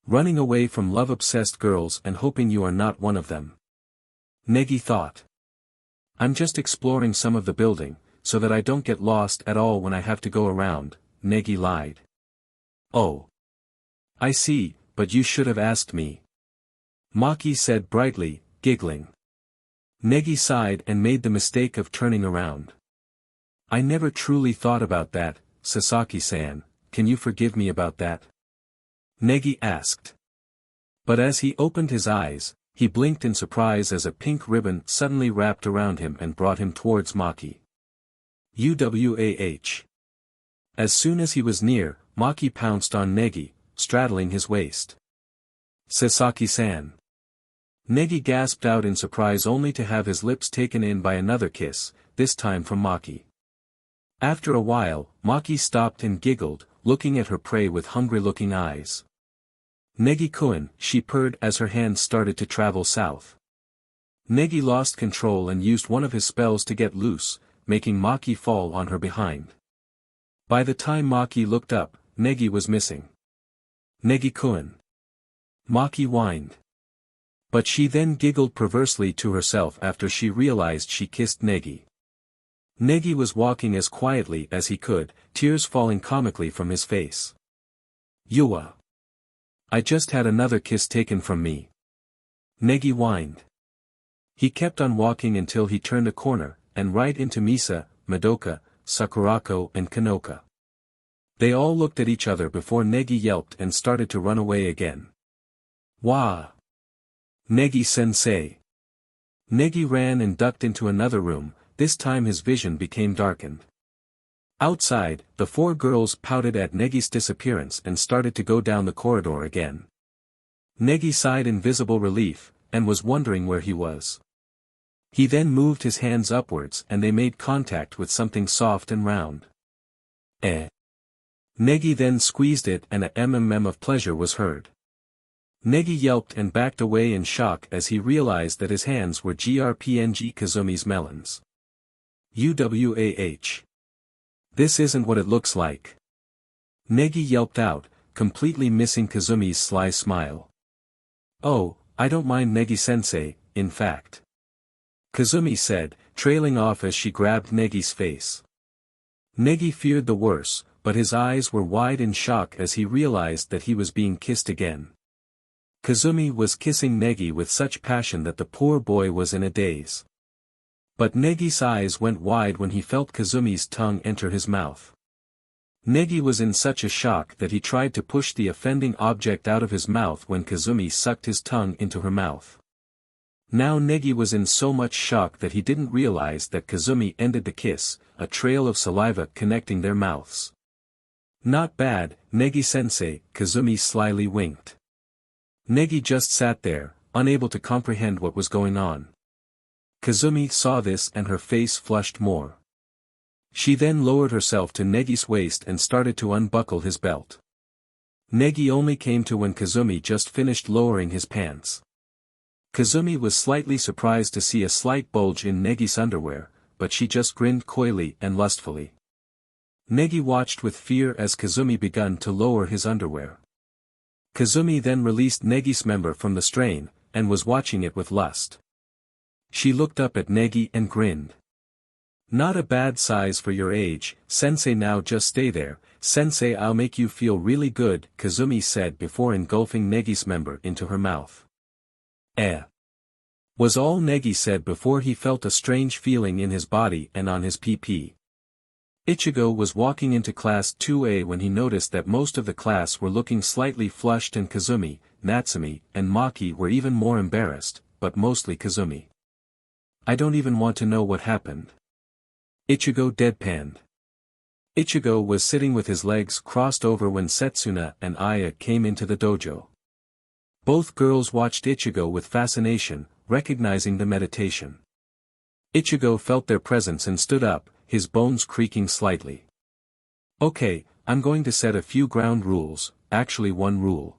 Running away from love-obsessed girls and hoping you are not one of them. Negi thought. I'm just exploring some of the building, so that I don't get lost at all when I have to go around, Negi lied. Oh. I see, but you should have asked me. Maki said brightly, giggling. Negi sighed and made the mistake of turning around. I never truly thought about that, Sasaki-san, can you forgive me about that? Negi asked. But as he opened his eyes, he blinked in surprise as a pink ribbon suddenly wrapped around him and brought him towards Maki. UWAH. As soon as he was near, Maki pounced on Negi, straddling his waist. Sasaki-san. Negi gasped out in surprise only to have his lips taken in by another kiss, this time from Maki. After a while, Maki stopped and giggled, looking at her prey with hungry-looking eyes. Negi-kun, she purred as her hands started to travel south. Negi lost control and used one of his spells to get loose, making Maki fall on her behind. By the time Maki looked up, Negi was missing. Negi-kun. Maki whined. But she then giggled perversely to herself after she realized she kissed Negi. Negi was walking as quietly as he could, tears falling comically from his face. Yua. I just had another kiss taken from me. Negi whined. He kept on walking until he turned a corner, and right into Misa, Madoka, Sakurako and Kanoka. They all looked at each other before Negi yelped and started to run away again. Wah! Negi-sensei. Negi ran and ducked into another room, this time his vision became darkened. Outside, the 4 girls pouted at Negi's disappearance and started to go down the corridor again. Negi sighed in visible relief, and was wondering where he was. He then moved his hands upwards and they made contact with something soft and round. Negi then squeezed it and a mmm of pleasure was heard. Negi yelped and backed away in shock as he realized that his hands were GRPNG Kazumi's melons. UWAH. This isn't what it looks like. Negi yelped out, completely missing Kazumi's sly smile. Oh, I don't mind Negi-sensei, in fact. Kazumi said, trailing off as she grabbed Negi's face. Negi feared the worst, but his eyes were wide in shock as he realized that he was being kissed again. Kazumi was kissing Negi with such passion that the poor boy was in a daze. But Negi's eyes went wide when he felt Kazumi's tongue enter his mouth. Negi was in such a shock that he tried to push the offending object out of his mouth when Kazumi sucked his tongue into her mouth. Now Negi was in so much shock that he didn't realize that Kazumi ended the kiss, a trail of saliva connecting their mouths. Not bad, Negi-sensei, Kazumi slyly winked. Negi just sat there, unable to comprehend what was going on. Kazumi saw this and her face flushed more. She then lowered herself to Negi's waist and started to unbuckle his belt. Negi only came to when Kazumi just finished lowering his pants. Kazumi was slightly surprised to see a slight bulge in Negi's underwear, but she just grinned coyly and lustfully. Negi watched with fear as Kazumi began to lower his underwear. Kazumi then released Negi's member from the strain, and was watching it with lust. She looked up at Negi and grinned. Not a bad size for your age, sensei. Now just stay there, sensei, I'll make you feel really good, Kazumi said before engulfing Negi's member into her mouth. Was all Negi said before he felt a strange feeling in his body and on his PP. Ichigo was walking into class 2A when he noticed that most of the class were looking slightly flushed and Kazumi, Natsumi, and Maki were even more embarrassed, but mostly Kazumi. I don't even want to know what happened. Ichigo deadpanned. Ichigo was sitting with his legs crossed over when Setsuna and Aya came into the dojo. Both girls watched Ichigo with fascination, recognizing the meditation. Ichigo felt their presence and stood up, his bones creaking slightly. Okay, I'm going to set a few ground rules, actually one rule.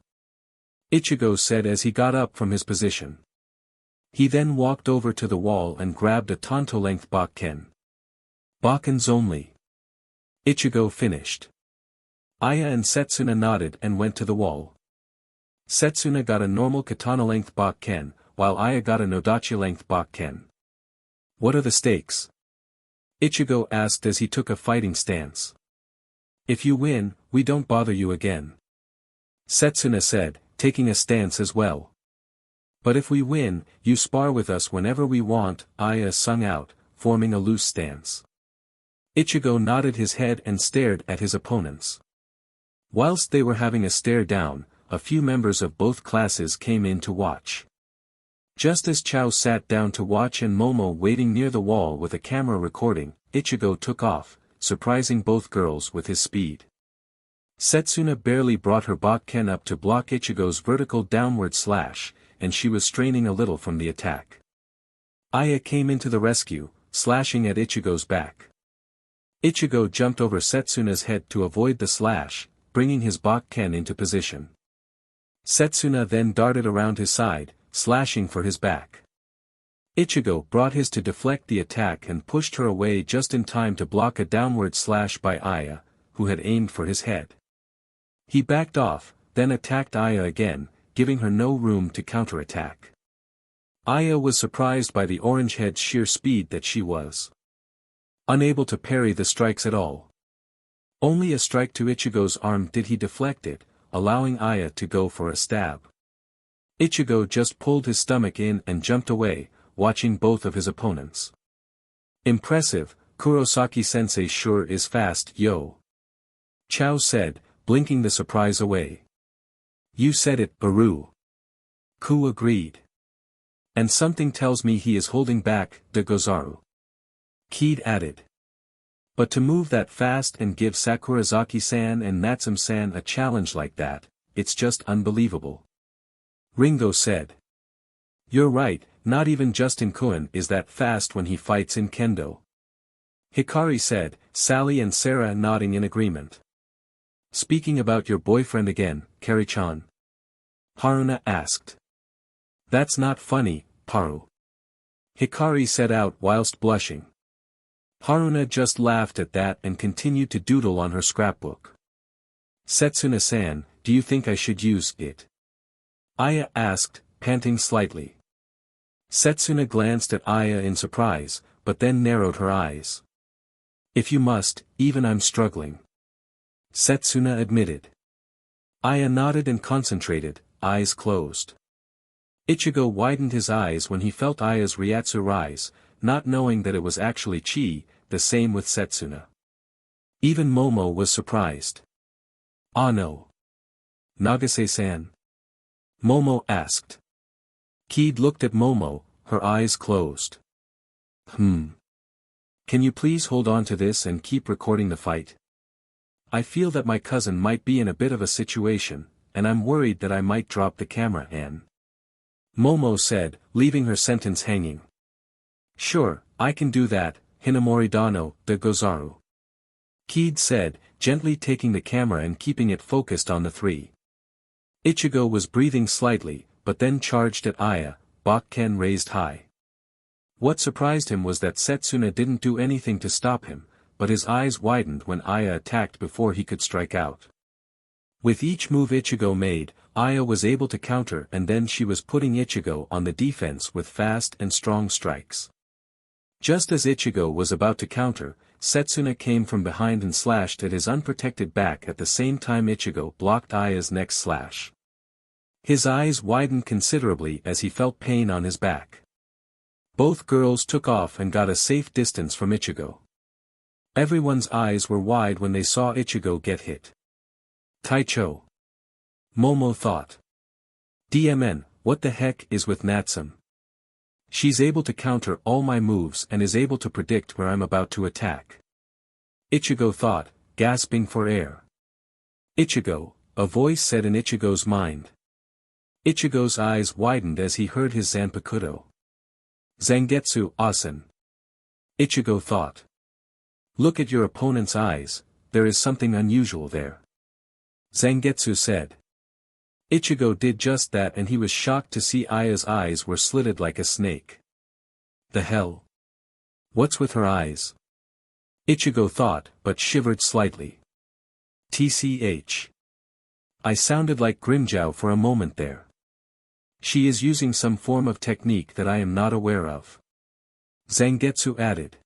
Ichigo said as he got up from his position. He then walked over to the wall and grabbed a tanto-length bakken. Bakkens only. Ichigo finished. Aya and Setsuna nodded and went to the wall. Setsuna got a normal katana-length bakken, while Aya got a nodachi-length bakken. What are the stakes? Ichigo asked as he took a fighting stance. If you win, we don't bother you again. Setsuna said, taking a stance as well. But if we win, you spar with us whenever we want, Aya sung out, forming a loose stance. Ichigo nodded his head and stared at his opponents. Whilst they were having a stare down, a few members of both classes came in to watch. Just as Chao sat down to watch and Momo waiting near the wall with a camera recording, Ichigo took off, surprising both girls with his speed. Setsuna barely brought her bakken up to block Ichigo's vertical downward slash, and she was straining a little from the attack. Aya came into the rescue, slashing at Ichigo's back. Ichigo jumped over Setsuna's head to avoid the slash, bringing his bakken into position. Setsuna then darted around his side, slashing for his back. Ichigo brought his to deflect the attack and pushed her away just in time to block a downward slash by Aya, who had aimed for his head. He backed off, then attacked Aya again, giving her no room to counterattack. Aya was surprised by the orange head's sheer speed that she was unable to parry the strikes at all. Only a strike to Ichigo's arm did he deflect it, allowing Aya to go for a stab. Ichigo just pulled his stomach in and jumped away, watching both of his opponents. Impressive, Kurosaki-sensei sure is fast, yo. Chao said, blinking the surprise away. You said it, Baru. Ku agreed. And something tells me he is holding back, de Gozaru. Keed added. But to move that fast and give Sakurazaki-san and Natsum-san a challenge like that, it's just unbelievable. Ringo said. You're right, not even Justin Kuhn is that fast when he fights in kendo. Hikari said, Sally and Sarah nodding in agreement. Speaking about your boyfriend again, Kari-chan? Haruna asked. That's not funny, Paru. Hikari said out whilst blushing. Haruna just laughed at that and continued to doodle on her scrapbook. Setsuna-san, do you think I should use it? Aya asked, panting slightly. Setsuna glanced at Aya in surprise, but then narrowed her eyes. If you must, even I'm struggling. Setsuna admitted. Aya nodded and concentrated, eyes closed. Ichigo widened his eyes when he felt Aya's Ryatsu rise, not knowing that it was actually chi, the same with Setsuna. Even Momo was surprised. "Ah no. Nagase-san?" Momo asked. Kid looked at Momo, her eyes closed. Can you please hold on to this and keep recording the fight? I feel that my cousin might be in a bit of a situation, and I'm worried that I might drop the camera and... Momo said, leaving her sentence hanging. "Sure, I can do that, Hinamori Dano, de Gozaru." Kid said, gently taking the camera and keeping it focused on the three. Ichigo was breathing slightly, but then charged at Aya, Bakken raised high. What surprised him was that Setsuna didn't do anything to stop him, but his eyes widened when Aya attacked before he could strike out. With each move Ichigo made, Aya was able to counter, and then she was putting Ichigo on the defense with fast and strong strikes. Just as Ichigo was about to counter, Setsuna came from behind and slashed at his unprotected back at the same time Ichigo blocked Aya's next slash. His eyes widened considerably as he felt pain on his back. Both girls took off and got a safe distance from Ichigo. Everyone's eyes were wide when they saw Ichigo get hit. Taicho. Momo thought. DMN, what the heck is with Natsum? She's able to counter all my moves and is able to predict where I'm about to attack. Ichigo thought, gasping for air. Ichigo, a voice said in Ichigo's mind. Ichigo's eyes widened as he heard his Zanpakuto. Zangetsu Asen. Ichigo thought. Look at your opponent's eyes, there is something unusual there. Zangetsu said. Ichigo did just that and he was shocked to see Aya's eyes were slitted like a snake. The hell? What's with her eyes? Ichigo thought, but shivered slightly. TCH. I sounded like Grimmjow for a moment there. She is using some form of technique that I am not aware of. Zangetsu added.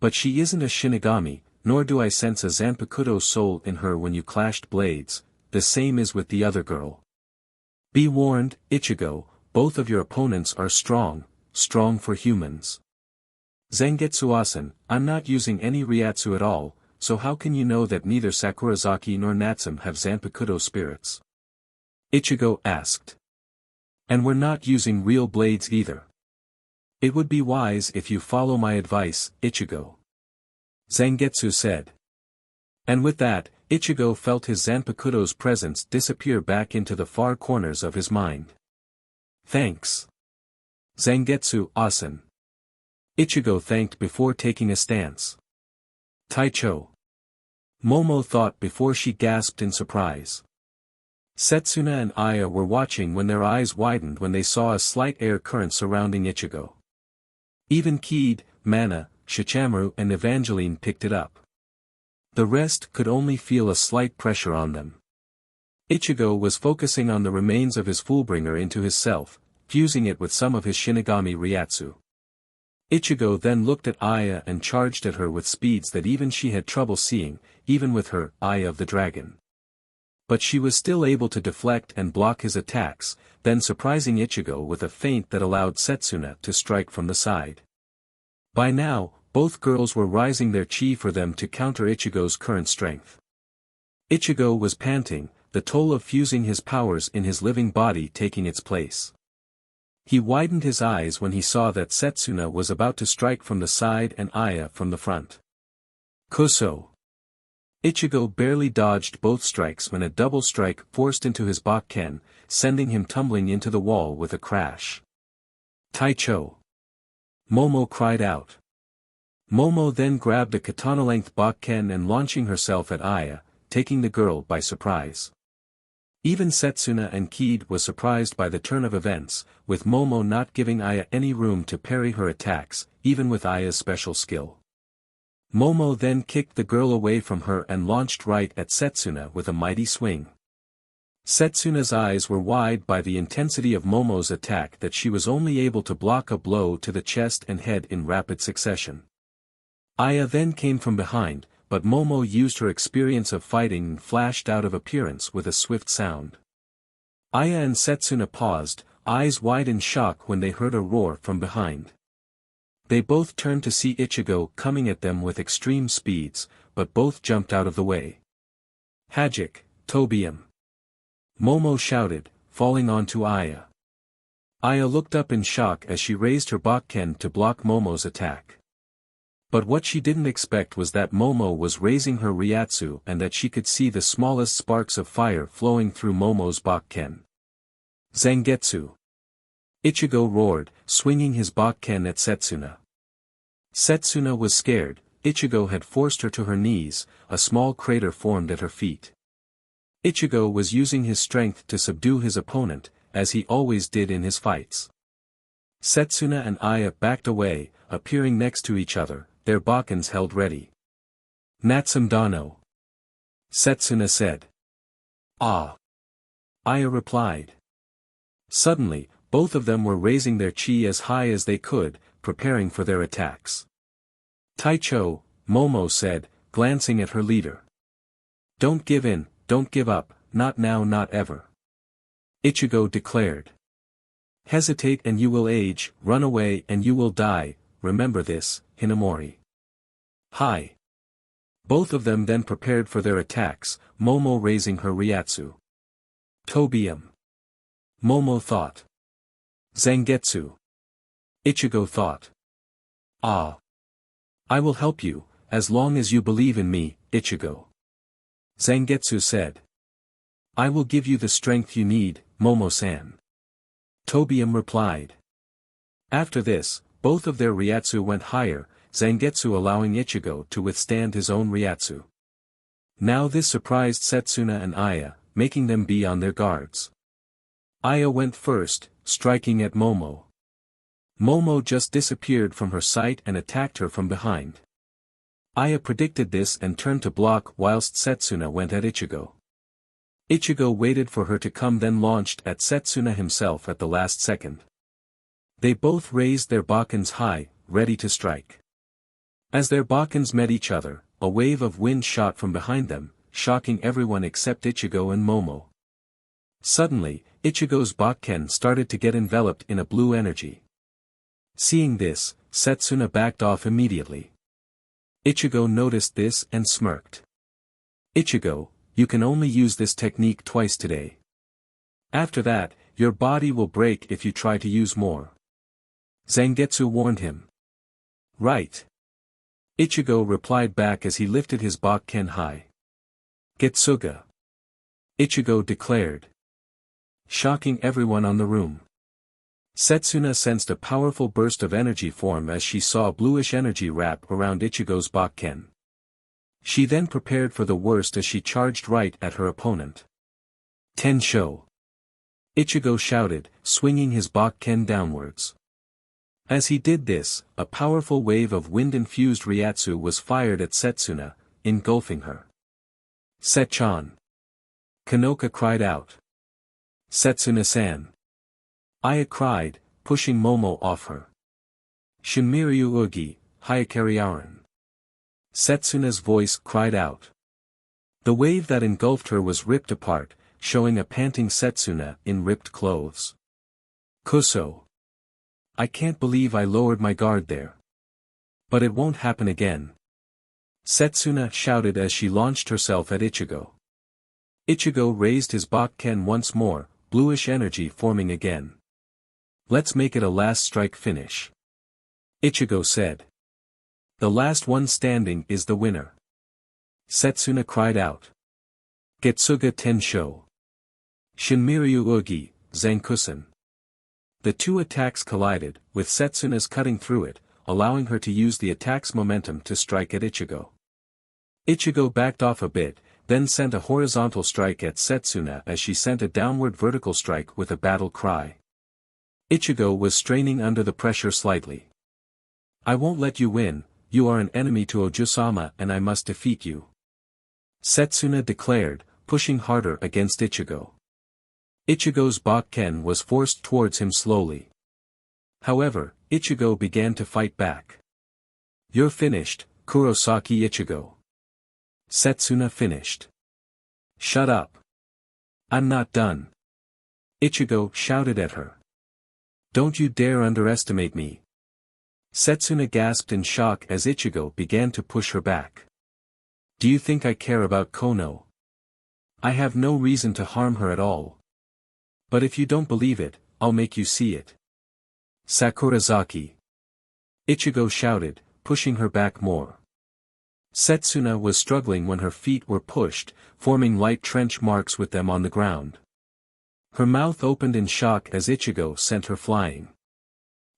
But she isn't a Shinigami, nor do I sense a Zanpakuto soul in her when you clashed blades, the same is with the other girl. Be warned, Ichigo, both of your opponents are strong for humans. Zangetsu-asen, I'm not using any Ryatsu at all, so how can you know that neither Sakurazaki nor Natsum have Zanpakuto spirits? Ichigo asked. And we're not using real blades either. It would be wise if you follow my advice, Ichigo. Zangetsu said. And with that, Ichigo felt his Zanpakuto's presence disappear back into the far corners of his mind. Thanks. Zangetsu-asen. Ichigo thanked before taking a stance. Taicho. Momo thought before she gasped in surprise. Setsuna and Aya were watching when their eyes widened when they saw a slight air current surrounding Ichigo. Even Kid, Mana, Shichamaru and Evangeline picked it up. The rest could only feel a slight pressure on them. Ichigo was focusing on the remains of his Fullbringer into his self, fusing it with some of his Shinigami Ryatsu. Ichigo then looked at Aya and charged at her with speeds that even she had trouble seeing, even with her Eye of the Dragon. But she was still able to deflect and block his attacks, then surprising Ichigo with a feint that allowed Setsuna to strike from the side. By now, both girls were rising their chi for them to counter Ichigo's current strength. Ichigo was panting, the toll of fusing his powers in his living body taking its place. He widened his eyes when he saw that Setsuna was about to strike from the side and Aya from the front. Kuso. Ichigo barely dodged both strikes when a double strike forced into his Bakken, sending him tumbling into the wall with a crash. Taicho. Momo cried out. Momo then grabbed a katana-length Bakken and launching herself at Aya, taking the girl by surprise. Even Setsuna and Kid was surprised by the turn of events, with Momo not giving Aya any room to parry her attacks, even with Aya's special skill. Momo then kicked the girl away from her and launched right at Setsuna with a mighty swing. Setsuna's eyes were wide by the intensity of Momo's attack that she was only able to block a blow to the chest and head in rapid succession. Aya then came from behind, but Momo used her experience of fighting and flashed out of appearance with a swift sound. Aya and Setsuna paused, eyes wide in shock when they heard a roar from behind. They both turned to see Ichigo coming at them with extreme speeds, but both jumped out of the way. Hajik, Tobium! Momo shouted, falling onto Aya. Aya looked up in shock as she raised her Bakken to block Momo's attack. But what she didn't expect was that Momo was raising her Ryatsu and that she could see the smallest sparks of fire flowing through Momo's Bakken. Zangetsu! Ichigo roared, swinging his Bakken at Setsuna. Setsuna was scared. Ichigo had forced her to her knees, a small crater formed at her feet. Ichigo was using his strength to subdue his opponent, as he always did in his fights. Setsuna and Aya backed away, appearing next to each other, their Bakkens held ready. Natsum Dano! Setsuna said. Ah! Aya replied. Suddenly, both of them were raising their chi as high as they could, preparing for their attacks. Taicho, Momo said, glancing at her leader. Don't give in, don't give up, not now, not ever. Ichigo declared. Hesitate and you will age, run away and you will die, remember this, Hinamori. Hi! Both of them then prepared for their attacks, Momo raising her Ryatsu. Tobium! Momo thought. Zangetsu! Ichigo thought. Ah! I will help you, as long as you believe in me, Ichigo. Zangetsu said. I will give you the strength you need, Momo-san. Tobium replied. After this, both of their Ryatsu went higher, Zangetsu allowing Ichigo to withstand his own Ryatsu. Now this surprised Setsuna and Aya, making them be on their guards. Aya went first, striking at Momo. Momo just disappeared from her sight and attacked her from behind. Aya predicted this and turned to block whilst Setsuna went at Ichigo. Ichigo waited for her to come then launched at Setsuna himself at the last second. They both raised their Bakkens high, ready to strike. As their Bakkens met each other, a wave of wind shot from behind them, shocking everyone except Ichigo and Momo. Suddenly, Ichigo's Bakken started to get enveloped in a blue energy. Seeing this, Setsuna backed off immediately. Ichigo noticed this and smirked. Ichigo, you can only use this technique twice today. After that, your body will break if you try to use more. Zangetsu warned him. Right. Ichigo replied back as he lifted his Bakken high. Getsuga! Ichigo declared. Shocking everyone on the room. Setsuna sensed a powerful burst of energy form as she saw bluish energy wrap around Ichigo's Bakken. She then prepared for the worst as she charged right at her opponent. Tensho! Ichigo shouted, swinging his Bakken downwards. As he did this, a powerful wave of wind-infused Ryatsu was fired at Setsuna, engulfing her. Setchan! Kanoka cried out. Setsuna-san! Aya cried, pushing Momo off her. Shinmiryu Ugi, Hayakariaran! Setsuna's voice cried out. The wave that engulfed her was ripped apart, showing a panting Setsuna in ripped clothes. Kuso! I can't believe I lowered my guard there. But it won't happen again. Setsuna shouted as she launched herself at Ichigo. Ichigo raised his Bakken once more, bluish energy forming again. Let's make it a last strike finish. Ichigo said. The last one standing is the winner. Setsuna cried out. Getsuga Tensho! Shinmiryu Ugi, Zankusen! The two attacks collided, with Setsuna's cutting through it, allowing her to use the attack's momentum to strike at Ichigo. Ichigo backed off a bit, then sent a horizontal strike at Setsuna as she sent a downward vertical strike with a battle cry. Ichigo was straining under the pressure slightly. I won't let you win, you are an enemy to Ojusama and I must defeat you. Setsuna declared, pushing harder against Ichigo. Ichigo's Bakken was forced towards him slowly. However, Ichigo began to fight back. You're finished, Kurosaki Ichigo. Setsuna finished. Shut up. I'm not done. Ichigo shouted at her. Don't you dare underestimate me. Setsuna gasped in shock as Ichigo began to push her back. Do you think I care about Kono? I have no reason to harm her at all. But if you don't believe it, I'll make you see it. Sakurazaki. Ichigo shouted, pushing her back more. Setsuna was struggling when her feet were pushed, forming light trench marks with them on the ground. Her mouth opened in shock as Ichigo sent her flying.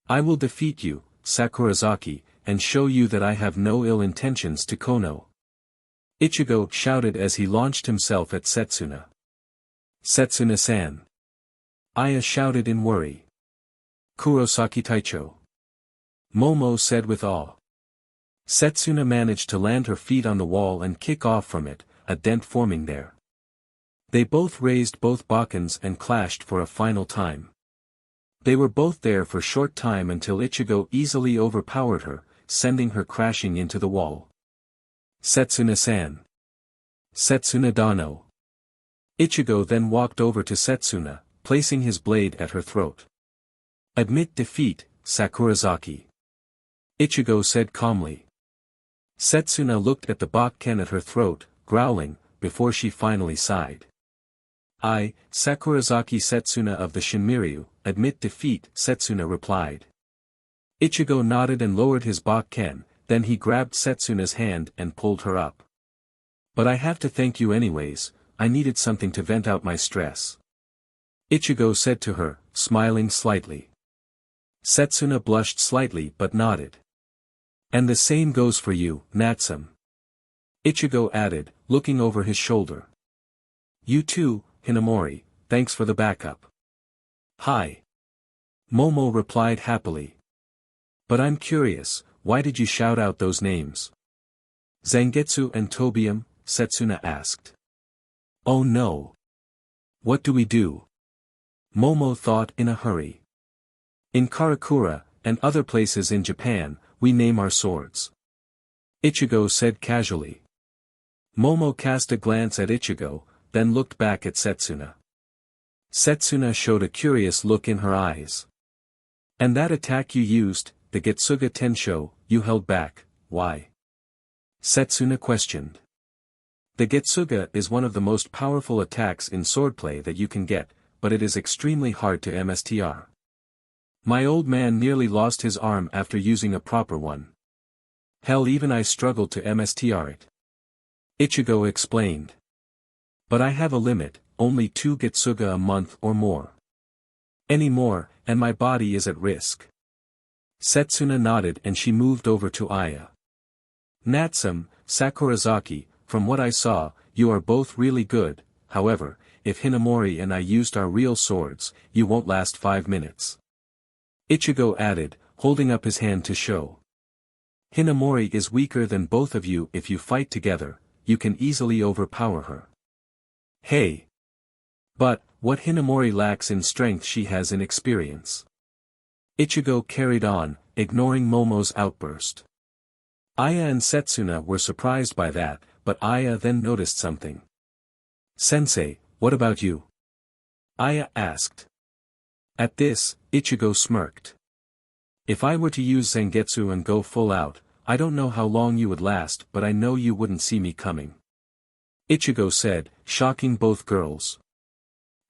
I will defeat you, Sakurazaki, and show you that I have no ill intentions to Kono. Ichigo shouted as he launched himself at Setsuna. Setsuna-san. Aya shouted in worry. Kurosaki Taicho. Momo said with awe. Setsuna managed to land her feet on the wall and kick off from it, a dent forming there. They both raised both Bakkens and clashed for a final time. They were both there for a short time until Ichigo easily overpowered her, sending her crashing into the wall. Setsuna-san. Setsuna Dano. Ichigo then walked over to Setsuna, placing his blade at her throat. Admit defeat, Sakurazaki. Ichigo said calmly. Setsuna looked at the Bakken at her throat, growling, before she finally sighed. I, Sakurazaki Setsuna of the Shinmiryu, admit defeat, Setsuna replied. Ichigo nodded and lowered his Bakken, then he grabbed Setsuna's hand and pulled her up. But I have to thank you anyways, I needed something to vent out my stress. Ichigo said to her, smiling slightly. Setsuna blushed slightly but nodded. And the same goes for you, Natsum. Ichigo added, looking over his shoulder. You too, Hinamori, thanks for the backup. Hi. Momo replied happily. But I'm curious, why did you shout out those names? Zangetsu and Tobium, Setsuna asked. Oh no. What do we do? Momo thought in a hurry. In Karakura, and other places in Japan, we name our swords. Ichigo said casually. Momo cast a glance at Ichigo, then looked back at Setsuna. Setsuna showed a curious look in her eyes. And that attack you used, the Getsuga Tensho, you held back, why? Setsuna questioned. The Getsuga is one of the most powerful attacks in swordplay that you can get, but it is extremely hard to MSTR. My old man nearly lost his arm after using a proper one. Hell, even I struggled to MSTR it. Ichigo explained. But I have a limit, only 2 Getsuga a month or more. Any more, and my body is at risk. Setsuna nodded and she moved over to Aya. Natsum, Sakurazaki, from what I saw, you are both really good, however, if Hinamori and I used our real swords, you won't last 5 minutes. Ichigo added, holding up his hand to show. Hinamori is weaker than both of you. If you fight together, you can easily overpower her. Hey! But, what Hinamori lacks in strength she has in experience. Ichigo carried on, ignoring Momo's outburst. Aya and Setsuna were surprised by that, but Aya then noticed something. Sensei, what about you? Aya asked. At this, Ichigo smirked. If I were to use Zangetsu and go full out, I don't know how long you would last, but I know you wouldn't see me coming. Ichigo said, shocking both girls.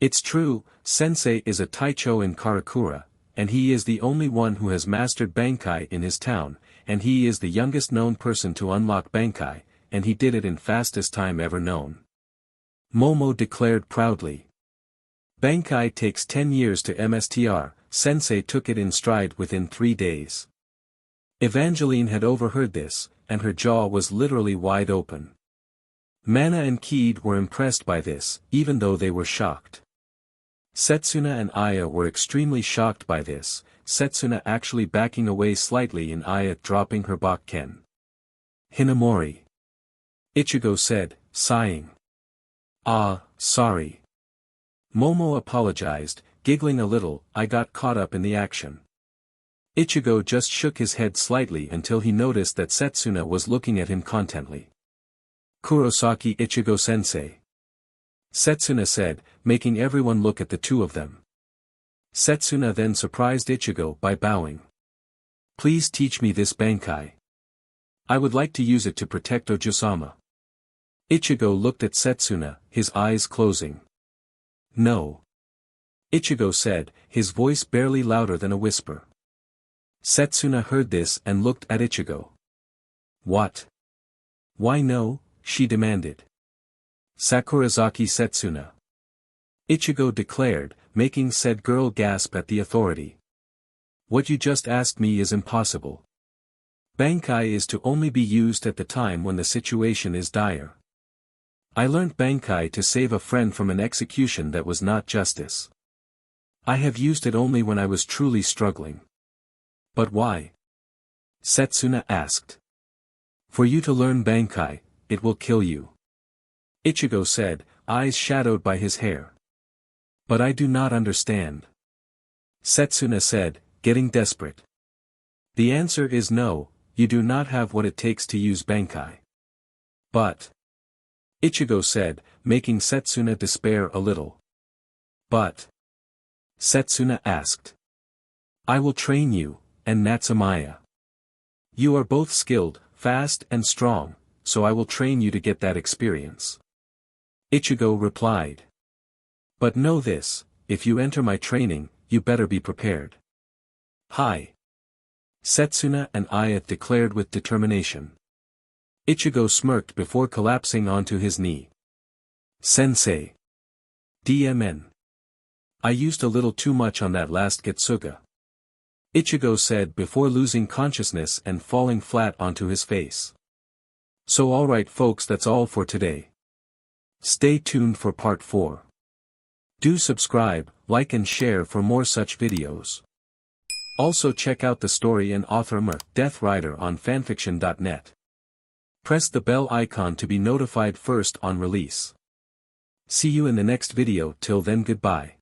It's true, Sensei is a Taicho in Karakura, and he is the only one who has mastered Bankai in his town, and he is the youngest known person to unlock Bankai, and he did it in fastest time ever known. Momo declared proudly. Bankai takes 10 years to MSTR, Sensei took it in stride within 3 days. Evangeline had overheard this, and her jaw was literally wide open. Mana and Keed were impressed by this, even though they were shocked. Setsuna and Aya were extremely shocked by this, Setsuna actually backing away slightly and Aya dropping her Bakken. Hinamori. Ichigo said, sighing. Ah, sorry. Momo apologized, giggling a little, I got caught up in the action. Ichigo just shook his head slightly until he noticed that Setsuna was looking at him contently. Kurosaki Ichigo-sensei. Setsuna said, making everyone look at the two of them. Setsuna then surprised Ichigo by bowing. Please teach me this bankai. I would like to use it to protect Ojo-sama. Ichigo looked at Setsuna, his eyes closing. No. Ichigo said, his voice barely louder than a whisper. Setsuna heard this and looked at Ichigo. What? Why no? She demanded. Sakurazaki Setsuna. Ichigo declared, making said girl gasp at the authority. What you just asked me is impossible. Bankai is to only be used at the time when the situation is dire. I learnt bankai to save a friend from an execution that was not justice. I have used it only when I was truly struggling. But why? Setsuna asked. For you to learn bankai, it will kill you. Ichigo said, eyes shadowed by his hair. But I do not understand. Setsuna said, getting desperate. The answer is no, you do not have what it takes to use bankai. But. Ichigo said, making Setsuna despair a little. But. Setsuna asked. I will train you, and Natsumaya. You are both skilled, fast and strong, so I will train you to get that experience. Ichigo replied. But know this, if you enter my training, you better be prepared. Hi. Setsuna and Ayath declared with determination. Ichigo smirked before collapsing onto his knee. Sensei. DMN. I used a little too much on that last Getsuga. Ichigo said before losing consciousness and falling flat onto his face. So alright folks, that's all for today. Stay tuned for part 4. Do subscribe, like and share for more such videos. Also check out the story and author Death Rider on fanfiction.net. Press the bell icon to be notified first on release. See you in the next video. Till then, goodbye.